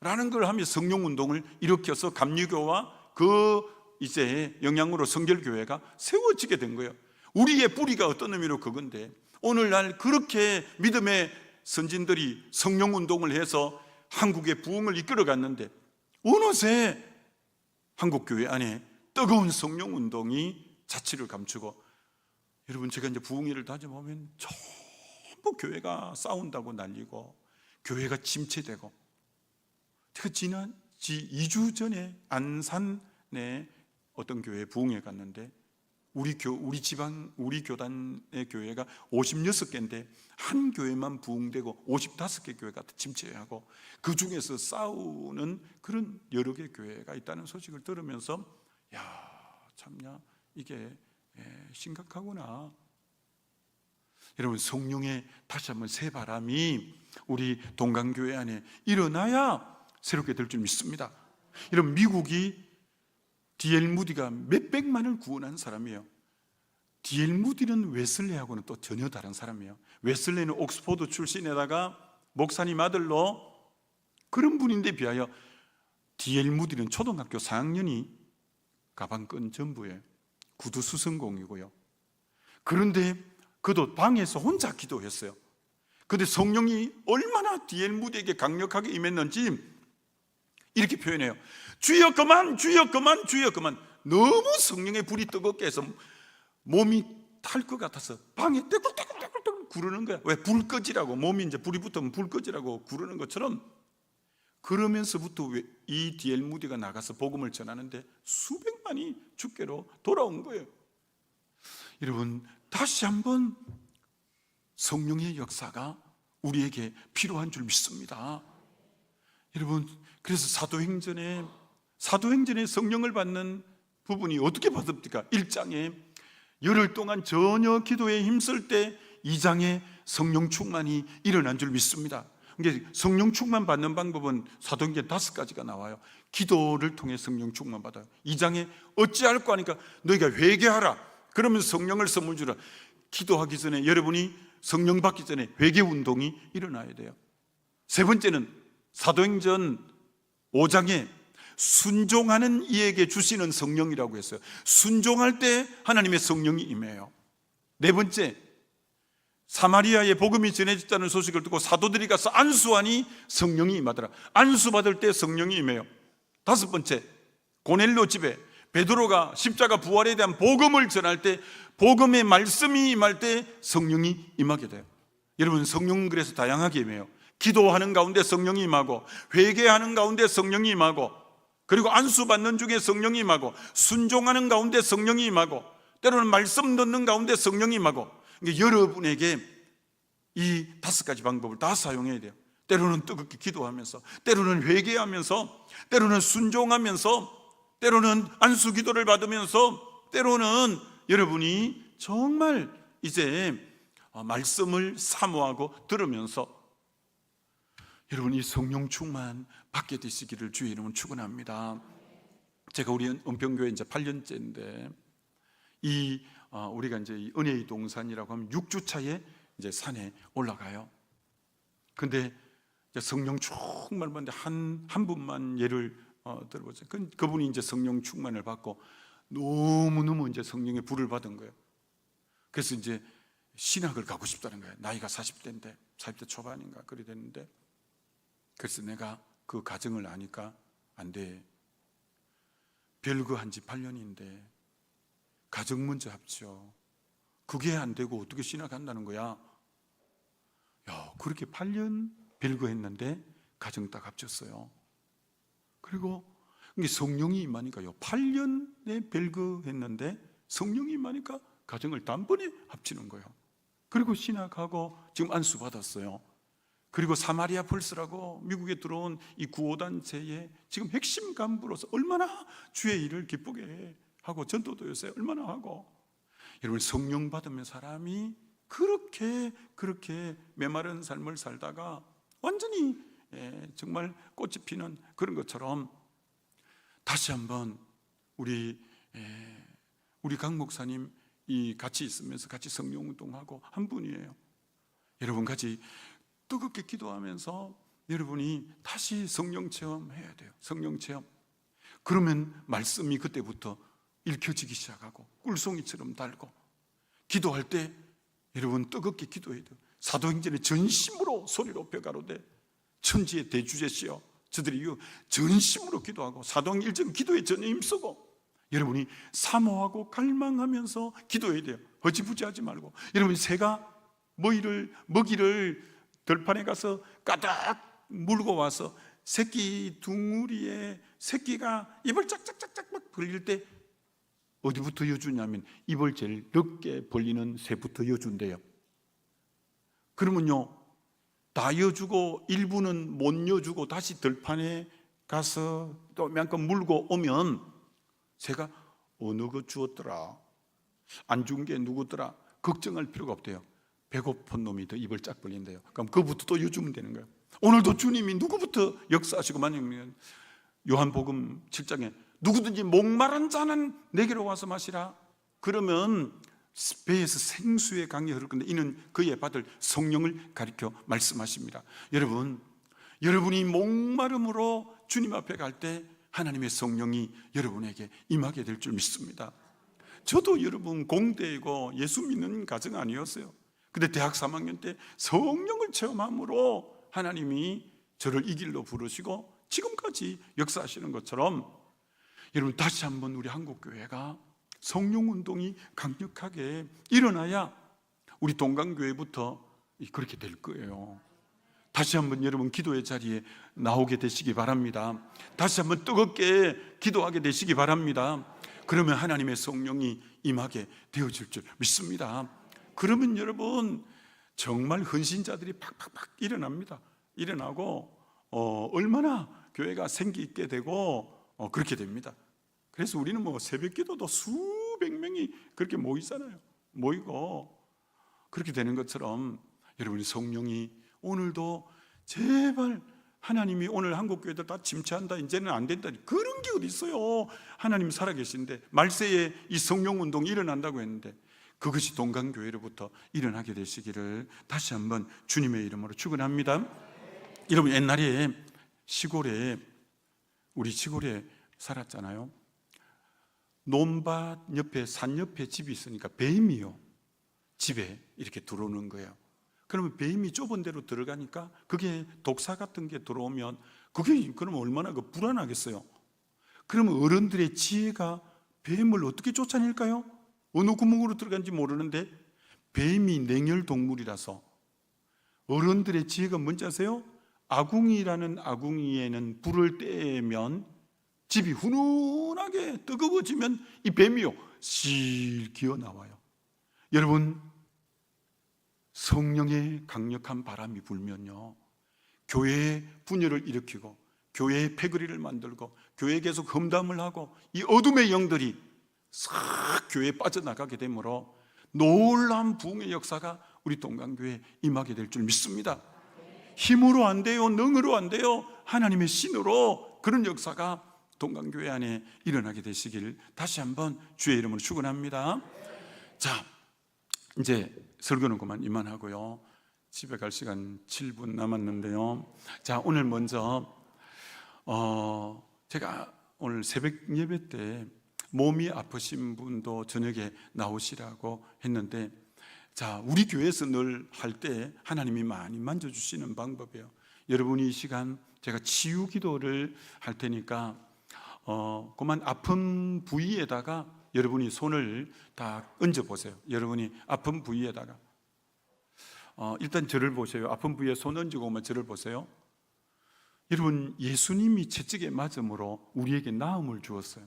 라는 걸 하며 성령운동을 일으켜서 감리교와 그 이제 영향으로 성결교회가 세워지게 된 거예요. 우리의 뿌리가 어떤 의미로 그건데, 오늘날 그렇게 믿음의 선진들이 성령운동을 해서 한국의 부흥을 이끌어갔는데 어느새 한국교회 안에 뜨거운 성령운동이 자취를 감추고, 여러분 제가 이제 부흥회를 다녀보면 전부 교회가 싸운다고 난리고 교회가 침체되고, 제가 지난 2주 전에 안산에 어떤 교회에 부흥회 갔는데 우리 지방, 우리 교단의 교회가 56개인데 한 교회만 부흥되고 55개 교회가 침체하고 그 중에서 싸우는 그런 여러 개 교회가 있다는 소식을 들으면서 야, 참냐, 이게 심각하구나. 여러분, 성령의 다시 한번 새 바람이 우리 동강교회 안에 일어나야 새롭게 될 줄 믿습니다. 여러분, 미국이 D.L. 무디가 몇백만을 구원한 사람이에요. D.L. 무디는 웨슬레하고는 또 전혀 다른 사람이에요. 웨슬레는 옥스포드 출신에다가 목사님 아들로 그런 분인데 비하여 D.L. 무디는 초등학교 4학년이 가방끈 전부예요. 구두 수성공이고요. 그런데 그도 방에서 혼자 기도했어요. 그런데 성령이 얼마나 D.L. 무디에게 강력하게 임했는지 이렇게 표현해요. 주여 그만, 주여 그만, 주여 그만. 너무 성령의 불이 뜨겁게 해서 몸이 탈 것 같아서 방에 떼굴떼굴떼굴 구르는 거야. 왜? 불 꺼지라고. 몸이 이제 불이 붙으면 불 꺼지라고 구르는 것처럼. 그러면서부터 이 D.L. 무디가 나가서 복음을 전하는데 수백만이 주께로 돌아온 거예요. 여러분, 다시 한번 성령의 역사가 우리에게 필요한 줄 믿습니다. 여러분, 그래서 사도행전에 성령을 받는 부분이 어떻게 받습니까? 1장에 열흘 동안 전혀 기도에 힘쓸 때 2장에 성령 충만이 일어난 줄 믿습니다. 그러니까 성령 충만 받는 방법은 사도행전 5가지가 나와요. 기도를 통해 성령 충만 받아요. 2장에 어찌할까 하니까 너희가 회개하라. 그러면 성령을 선물 주라. 기도하기 전에, 여러분이 성령 받기 전에 회개 운동이 일어나야 돼요. 세 번째는 사도행전 5장에 순종하는 이에게 주시는 성령이라고 했어요. 순종할 때 하나님의 성령이 임해요. 네 번째, 사마리아에 복음이 전해졌다는 소식을 듣고 사도들이 가서 안수하니 성령이 임하더라. 안수받을 때 성령이 임해요. 다섯 번째, 고넬료 집에 베드로가 십자가 부활에 대한 복음을 전할 때, 복음의 말씀이 임할 때 성령이 임하게 돼요. 여러분, 성령은 그래서 다양하게 임해요. 기도하는 가운데 성령이 임하고, 회개하는 가운데 성령이 임하고, 그리고 안수받는 중에 성령이 임하고, 순종하는 가운데 성령이 임하고, 때로는 말씀 듣는 가운데 성령이 임하고. 그러니까 여러분에게 이 5가지 방법을 다 사용해야 돼요. 때로는 뜨겁게 기도하면서, 때로는 회개하면서, 때로는 순종하면서, 때로는 안수 기도를 받으면서, 때로는 여러분이 정말 이제 말씀을 사모하고 들으면서 여러분, 이 성령 충만 받게 되시기를 주의 이름으로 축원합니다. 제가 우리 은평교회 이제 8년째인데 우리가 이제 이 은혜의 동산이라고 하면 6주차에 이제 산에 올라가요. 근데 성령 충만 받는데 한 분만 예를 들어보세요. 그분이 이제 성령 충만을 받고 너무너무 이제 성령의 불을 받은 거예요. 그래서 이제 신학을 가고 싶다는 거예요. 나이가 40대인데 40대 초반인가 그래 됐는데, 그래서 내가 그 가정을 아니까 안 돼. 별거 한 지 8년인데 가정 먼저 합쳐. 그게 안 되고 어떻게 신학 한다는 거야? 야, 그렇게 8년 별거 했는데 가정 딱 합쳤어요. 그리고 이게 성령이 임하니까요, 8년에 별거 했는데 성령이 임하니까 가정을 단번에 합치는 거예요. 그리고 신학하고 지금 안수 받았어요. 그리고 사마리아 펄스라고 미국에 들어온 이 구호단체의 지금 핵심 간부로서 얼마나 주의 일을 기쁘게 하고 전도도 요새 얼마나 하고. 여러분, 성령 받으면 사람이 그렇게 메마른 삶을 살다가 완전히 정말 꽃이 피는 그런 것처럼 다시 한번 우리 강 목사님 같이 있으면서 같이 성령 운동하고 한 분이에요. 여러분 같이 뜨겁게 기도하면서 여러분이 다시 성령 체험해야 돼요. 성령 체험. 그러면 말씀이 그때부터 읽혀지기 시작하고 꿀송이처럼 달고, 기도할 때 여러분 뜨겁게 기도해야 돼요. 사도행전에 전심으로 소리 높여 가로되 천지의 대주제시여 저들이 전심으로 기도하고, 사도행전 1장 기도에 전혀 힘쓰고 여러분이 사모하고 갈망하면서 기도해야 돼요. 허지부지하지 말고. 여러분, 새가 먹이를 들판에 가서 까닥 물고 와서 새끼 둥우리에 새끼가 입을 짝짝짝짝 막 벌릴 때 어디부터 여주냐면 입을 제일 넓게 벌리는 새부터 여준대요. 그러면요, 다 여주고 일부는 못 여주고 다시 들판에 가서 또 몇건 물고 오면 새가 어느 거 주었더라, 안 준 게 누구더라 걱정할 필요가 없대요. 배고픈 놈이 더 입을 쫙 벌린대요. 그럼 그부터 또 여주면 되는 거예요. 오늘도 주님이 누구부터 역사하시고, 만약에 요한복음 7장에 누구든지 목마른 자는 내게로 와서 마시라, 그러면 배에서 생수의 강이 흐를 건데 이는 그에 받을 성령을 가리켜 말씀하십니다. 여러분, 여러분이 목마름으로 주님 앞에 갈 때 하나님의 성령이 여러분에게 임하게 될 줄 믿습니다. 저도 여러분 공대이고 예수 믿는 가정 아니었어요. 근데 대학 3학년 때 성령을 체험함으로 하나님이 저를 이 길로 부르시고 지금까지 역사하시는 것처럼, 여러분 다시 한번 우리 한국교회가 성령운동이 강력하게 일어나야 우리 동강교회부터 그렇게 될 거예요. 다시 한번 여러분 기도의 자리에 나오게 되시기 바랍니다. 다시 한번 뜨겁게 기도하게 되시기 바랍니다. 그러면 하나님의 성령이 임하게 되어질 줄 믿습니다. 그러면 여러분 정말 헌신자들이 팍팍팍 일어납니다. 일어나고 얼마나 교회가 생기 있게 되고 그렇게 됩니다. 그래서 우리는 뭐 새벽 기도도 수백 명이 그렇게 모이잖아요. 모이고 그렇게 되는 것처럼 여러분이 성령이 오늘도 제발, 하나님이 오늘 한국교회들 다 침체한다, 이제는 안 된다, 그런 게 어디 있어요. 하나님 살아계신데 말세에 이 성령운동이 일어난다고 했는데 그것이 동강교회로부터 일어나게 되시기를 다시 한번 주님의 이름으로 축원합니다. 여러분 옛날에 우리 시골에 살았잖아요. 논밭 옆에, 산 옆에 집이 있으니까 뱀이요, 집에 이렇게 들어오는 거예요. 그러면 뱀이 좁은 데로 들어가니까 그게 독사 같은 게 들어오면 그게 그러면 얼마나 불안하겠어요. 그러면 어른들의 지혜가 뱀을 어떻게 쫓아낼까요? 어느 구멍으로 들어간지 모르는데 뱀이 냉혈 동물이라서 어른들의 지혜가 뭔지 아세요? 아궁이라는 아궁이에는 불을 떼면 집이 훈훈하게 뜨거워지면 이 뱀이요 실 기어 나와요. 여러분, 성령의 강력한 바람이 불면요 교회에 분열을 일으키고 교회에 패거리를 만들고 교회에 계속 험담을 하고 이 어둠의 영들이 싹 교회에 빠져나가게 되므로 놀라운 부흥의 역사가 우리 동강교회에 임하게 될 줄 믿습니다. 힘으로 안 돼요, 능으로 안 돼요, 하나님의 신으로 그런 역사가 동강교회 안에 일어나게 되시길 다시 한번 주의 이름으로 축원합니다. 자, 이제 설교는 그만 이만하고요. 집에 갈 시간 7분 남았는데요. 자, 오늘 먼저 제가 오늘 새벽 예배 때 몸이 아프신 분도 저녁에 나오시라고 했는데, 자, 우리 교회에서 늘 할 때 하나님이 많이 만져주시는 방법이에요. 여러분이 이 시간 제가 치유 기도를 할 테니까 그만 아픈 부위에다가 여러분이 손을 다 얹어 보세요. 여러분이 아픈 부위에다가 일단 저를 보세요. 아픈 부위에 손 얹고 오면 저를 보세요. 여러분, 예수님이 채찍에 맞음으로 우리에게 나음을 주었어요.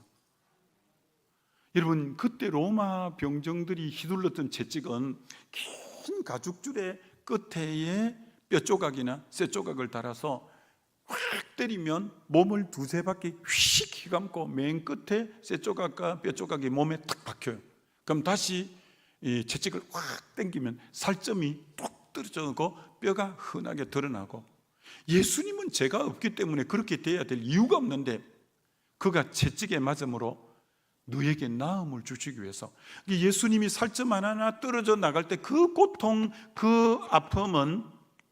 여러분, 그때 로마 병정들이 휘둘렀던 채찍은 긴 가죽줄의 끝에 뼈 조각이나 쇠 조각을 달아서 확 때리면 몸을 두세 바퀴 휙 휘감고 맨 끝에 쇠 조각과 뼈 조각이 몸에 탁 박혀요. 그럼 다시 이 채찍을 확 당기면 살점이 뚝 떨어지고 뼈가 흔하게 드러나고, 예수님은 죄가 없기 때문에 그렇게 돼야 될 이유가 없는데 그가 채찍에 맞음으로 너에게 나음을 주시기 위해서, 예수님이 살점 하나하나 떨어져 나갈 때 그 고통, 그 아픔은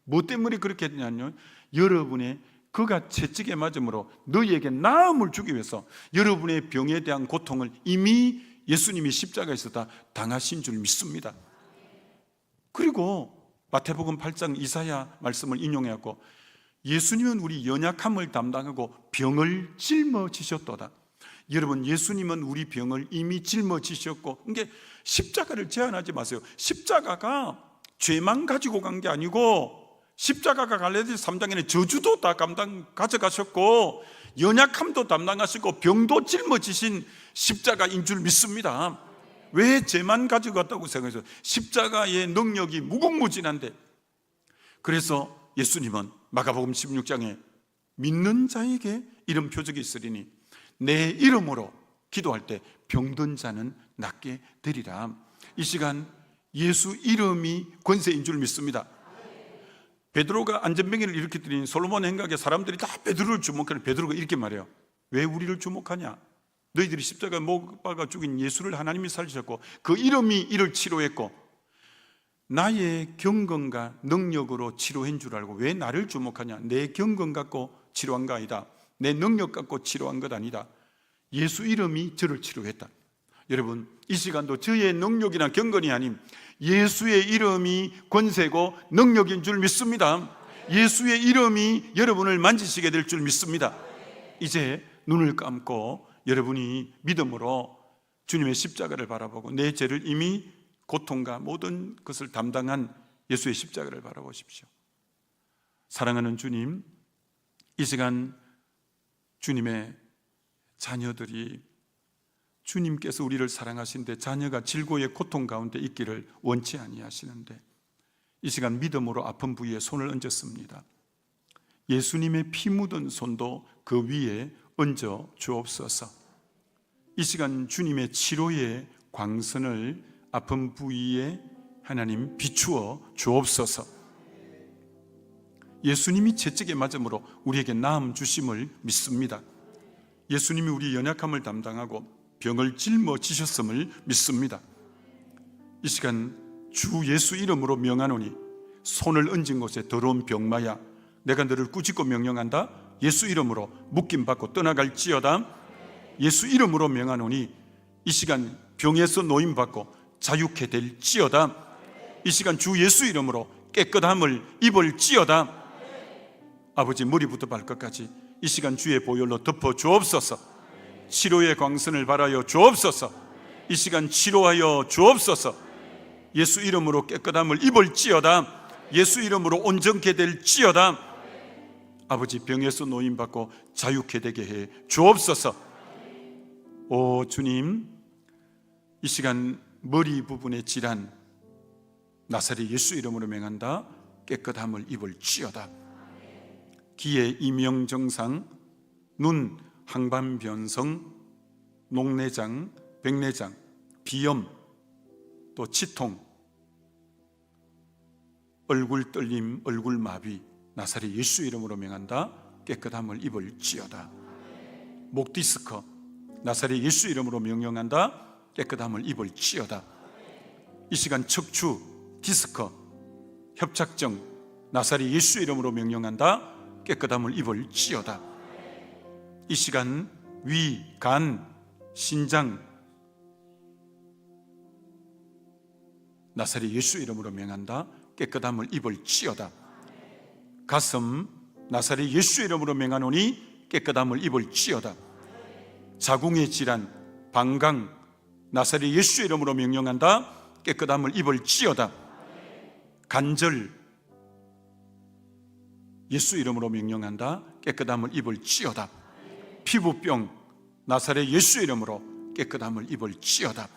뭐 때문에 그렇게 했냐면 여러분의 그가 채찍에 맞음으로 너희에게 나음을 주기 위해서 여러분의 병에 대한 고통을 이미 예수님이 십자가에서 다 당하신 줄 믿습니다. 그리고 마태복음 8장 이사야 말씀을 인용해갖고 예수님은 우리 연약함을 담당하고 병을 짊어지셨도다. 여러분, 예수님은 우리 병을 이미 짊어지셨고, 그러니까 십자가를 제한하지 마세요. 십자가가 죄만 가지고 간 게 아니고 십자가가 갈라디아 3장에는 저주도 다 가져가셨고 연약함도 담당하시고 병도 짊어지신 십자가인 줄 믿습니다. 왜 죄만 가지고 왔다고 생각해서 십자가의 능력이 무궁무진한데, 그래서 예수님은 마가복음 16장에 믿는 자에게 이런 표적이 있으리니 내 이름으로 기도할 때 병든 자는 낫게 되리라. 이 시간 예수 이름이 권세인 줄 믿습니다. 베드로가 안전병기를 일으켰더니 솔로몬 행각에 사람들이 다 베드로를 주목하는, 베드로가 이렇게 말해요. 왜 우리를 주목하냐? 너희들이 십자가에 못 박아 죽인 예수를 하나님이 살리셨고 그 이름이 이를 치료했고 나의 경건과 능력으로 치료한 줄 알고 왜 나를 주목하냐? 내 경건 갖고 치료한 거 아니다. 내 능력 갖고 치료한 것 아니다. 예수 이름이 저를 치료했다. 여러분, 이 시간도 저의 능력이나 경건이 아닌 예수의 이름이 권세고 능력인 줄 믿습니다. 예수의 이름이 여러분을 만지시게 될 줄 믿습니다. 이제 눈을 감고 여러분이 믿음으로 주님의 십자가를 바라보고 내 죄를 이미 고통과 모든 것을 담당한 예수의 십자가를 바라보십시오. 사랑하는 주님, 이 시간 주님의 자녀들이 주님께서 우리를 사랑하신데 자녀가 질고의 고통 가운데 있기를 원치 아니하시는데 이 시간 믿음으로 아픈 부위에 손을 얹었습니다. 예수님의 피 묻은 손도 그 위에 얹어 주옵소서. 이 시간 주님의 치료의 광선을 아픈 부위에 하나님 비추어 주옵소서. 예수님이 채찍에 맞음으로 우리에게 나음 주심을 믿습니다. 예수님이 우리 연약함을 담당하고 병을 짊어지셨음을 믿습니다. 이 시간 주 예수 이름으로 명하노니 손을 얹은 곳에 더러운 병마야 내가 너를 꾸짖고 명령한다. 예수 이름으로 묶임받고 떠나갈지어다. 예수 이름으로 명하노니 이 시간 병에서 노임받고 자유케 될지어다. 이 시간 주 예수 이름으로 깨끗함을 입을지어다. 아버지, 머리부터 발끝까지 이 시간 주의 보혈로 덮어 주옵소서. 치료의 광선을 발하여 주옵소서. 이 시간 치료하여 주옵소서. 예수 이름으로 깨끗함을 입을지어다. 예수 이름으로 온전케 될지어다. 아버지, 병에서 노임받고 자유케 되게 해 주옵소서. 오 주님, 이 시간 머리 부분의 질환 나사렛 예수 이름으로 명한다. 깨끗함을 입을지어다. 기의 이명정상, 눈 항반변성, 녹내장, 백내장, 비염, 또 치통, 얼굴 떨림, 얼굴 마비 나사렛 예수 이름으로 명한다. 깨끗함을 입을지어다. 목 디스크 나사렛 예수 이름으로 명령한다. 깨끗함을 입을지어다. 이 시간 척추 디스크 협착증 나사렛 예수 이름으로 명령한다. 깨끗함을 입을지어다. 이 시간 위, 간, 신장 나사렛 예수 이름으로 명한다. 깨끗함을 입을지어다. 가슴 나사렛 예수 이름으로 명하노니 깨끗함을 입을지어다. 자궁의 질환 방광 나사렛 예수 이름으로 명령한다. 깨끗함을 입을지어다. 간절 예수 이름으로 명령한다. 깨끗함을 입을지어다. 피부병 나사렛 예수 이름으로 깨끗함을 입을지어다.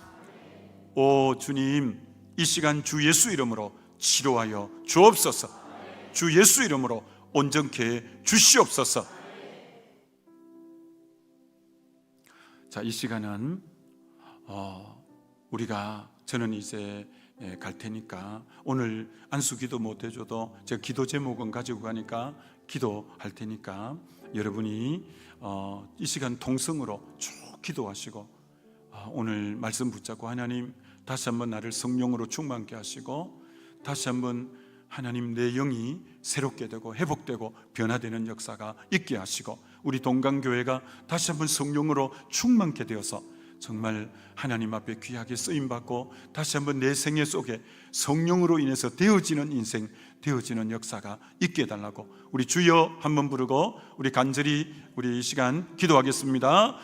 오 주님, 이 시간 주 예수 이름으로 치료하여 주옵소서. 주 예수 이름으로 온전케 해 주시옵소서. 자, 이 시간은 저는 이제 갈 테니까 오늘 안수 기도 못 해줘도 제가 기도 제목은 가지고 가니까 기도할 테니까 여러분이 이 시간 통성으로 쭉 기도하시고 오늘 말씀 붙잡고 하나님 다시 한번 나를 성령으로 충만케 하시고 다시 한번 하나님 내 영이 새롭게 되고 회복되고 변화되는 역사가 있게 하시고 우리 동강교회가 다시 한번 성령으로 충만케 되어서 정말 하나님 앞에 귀하게 쓰임받고 다시 한번 내 생애 속에 성령으로 인해서 되어지는 인생, 되어지는 역사가 있게 해달라고 우리 주여 한번 부르고 우리 간절히 우리 이 시간 기도하겠습니다.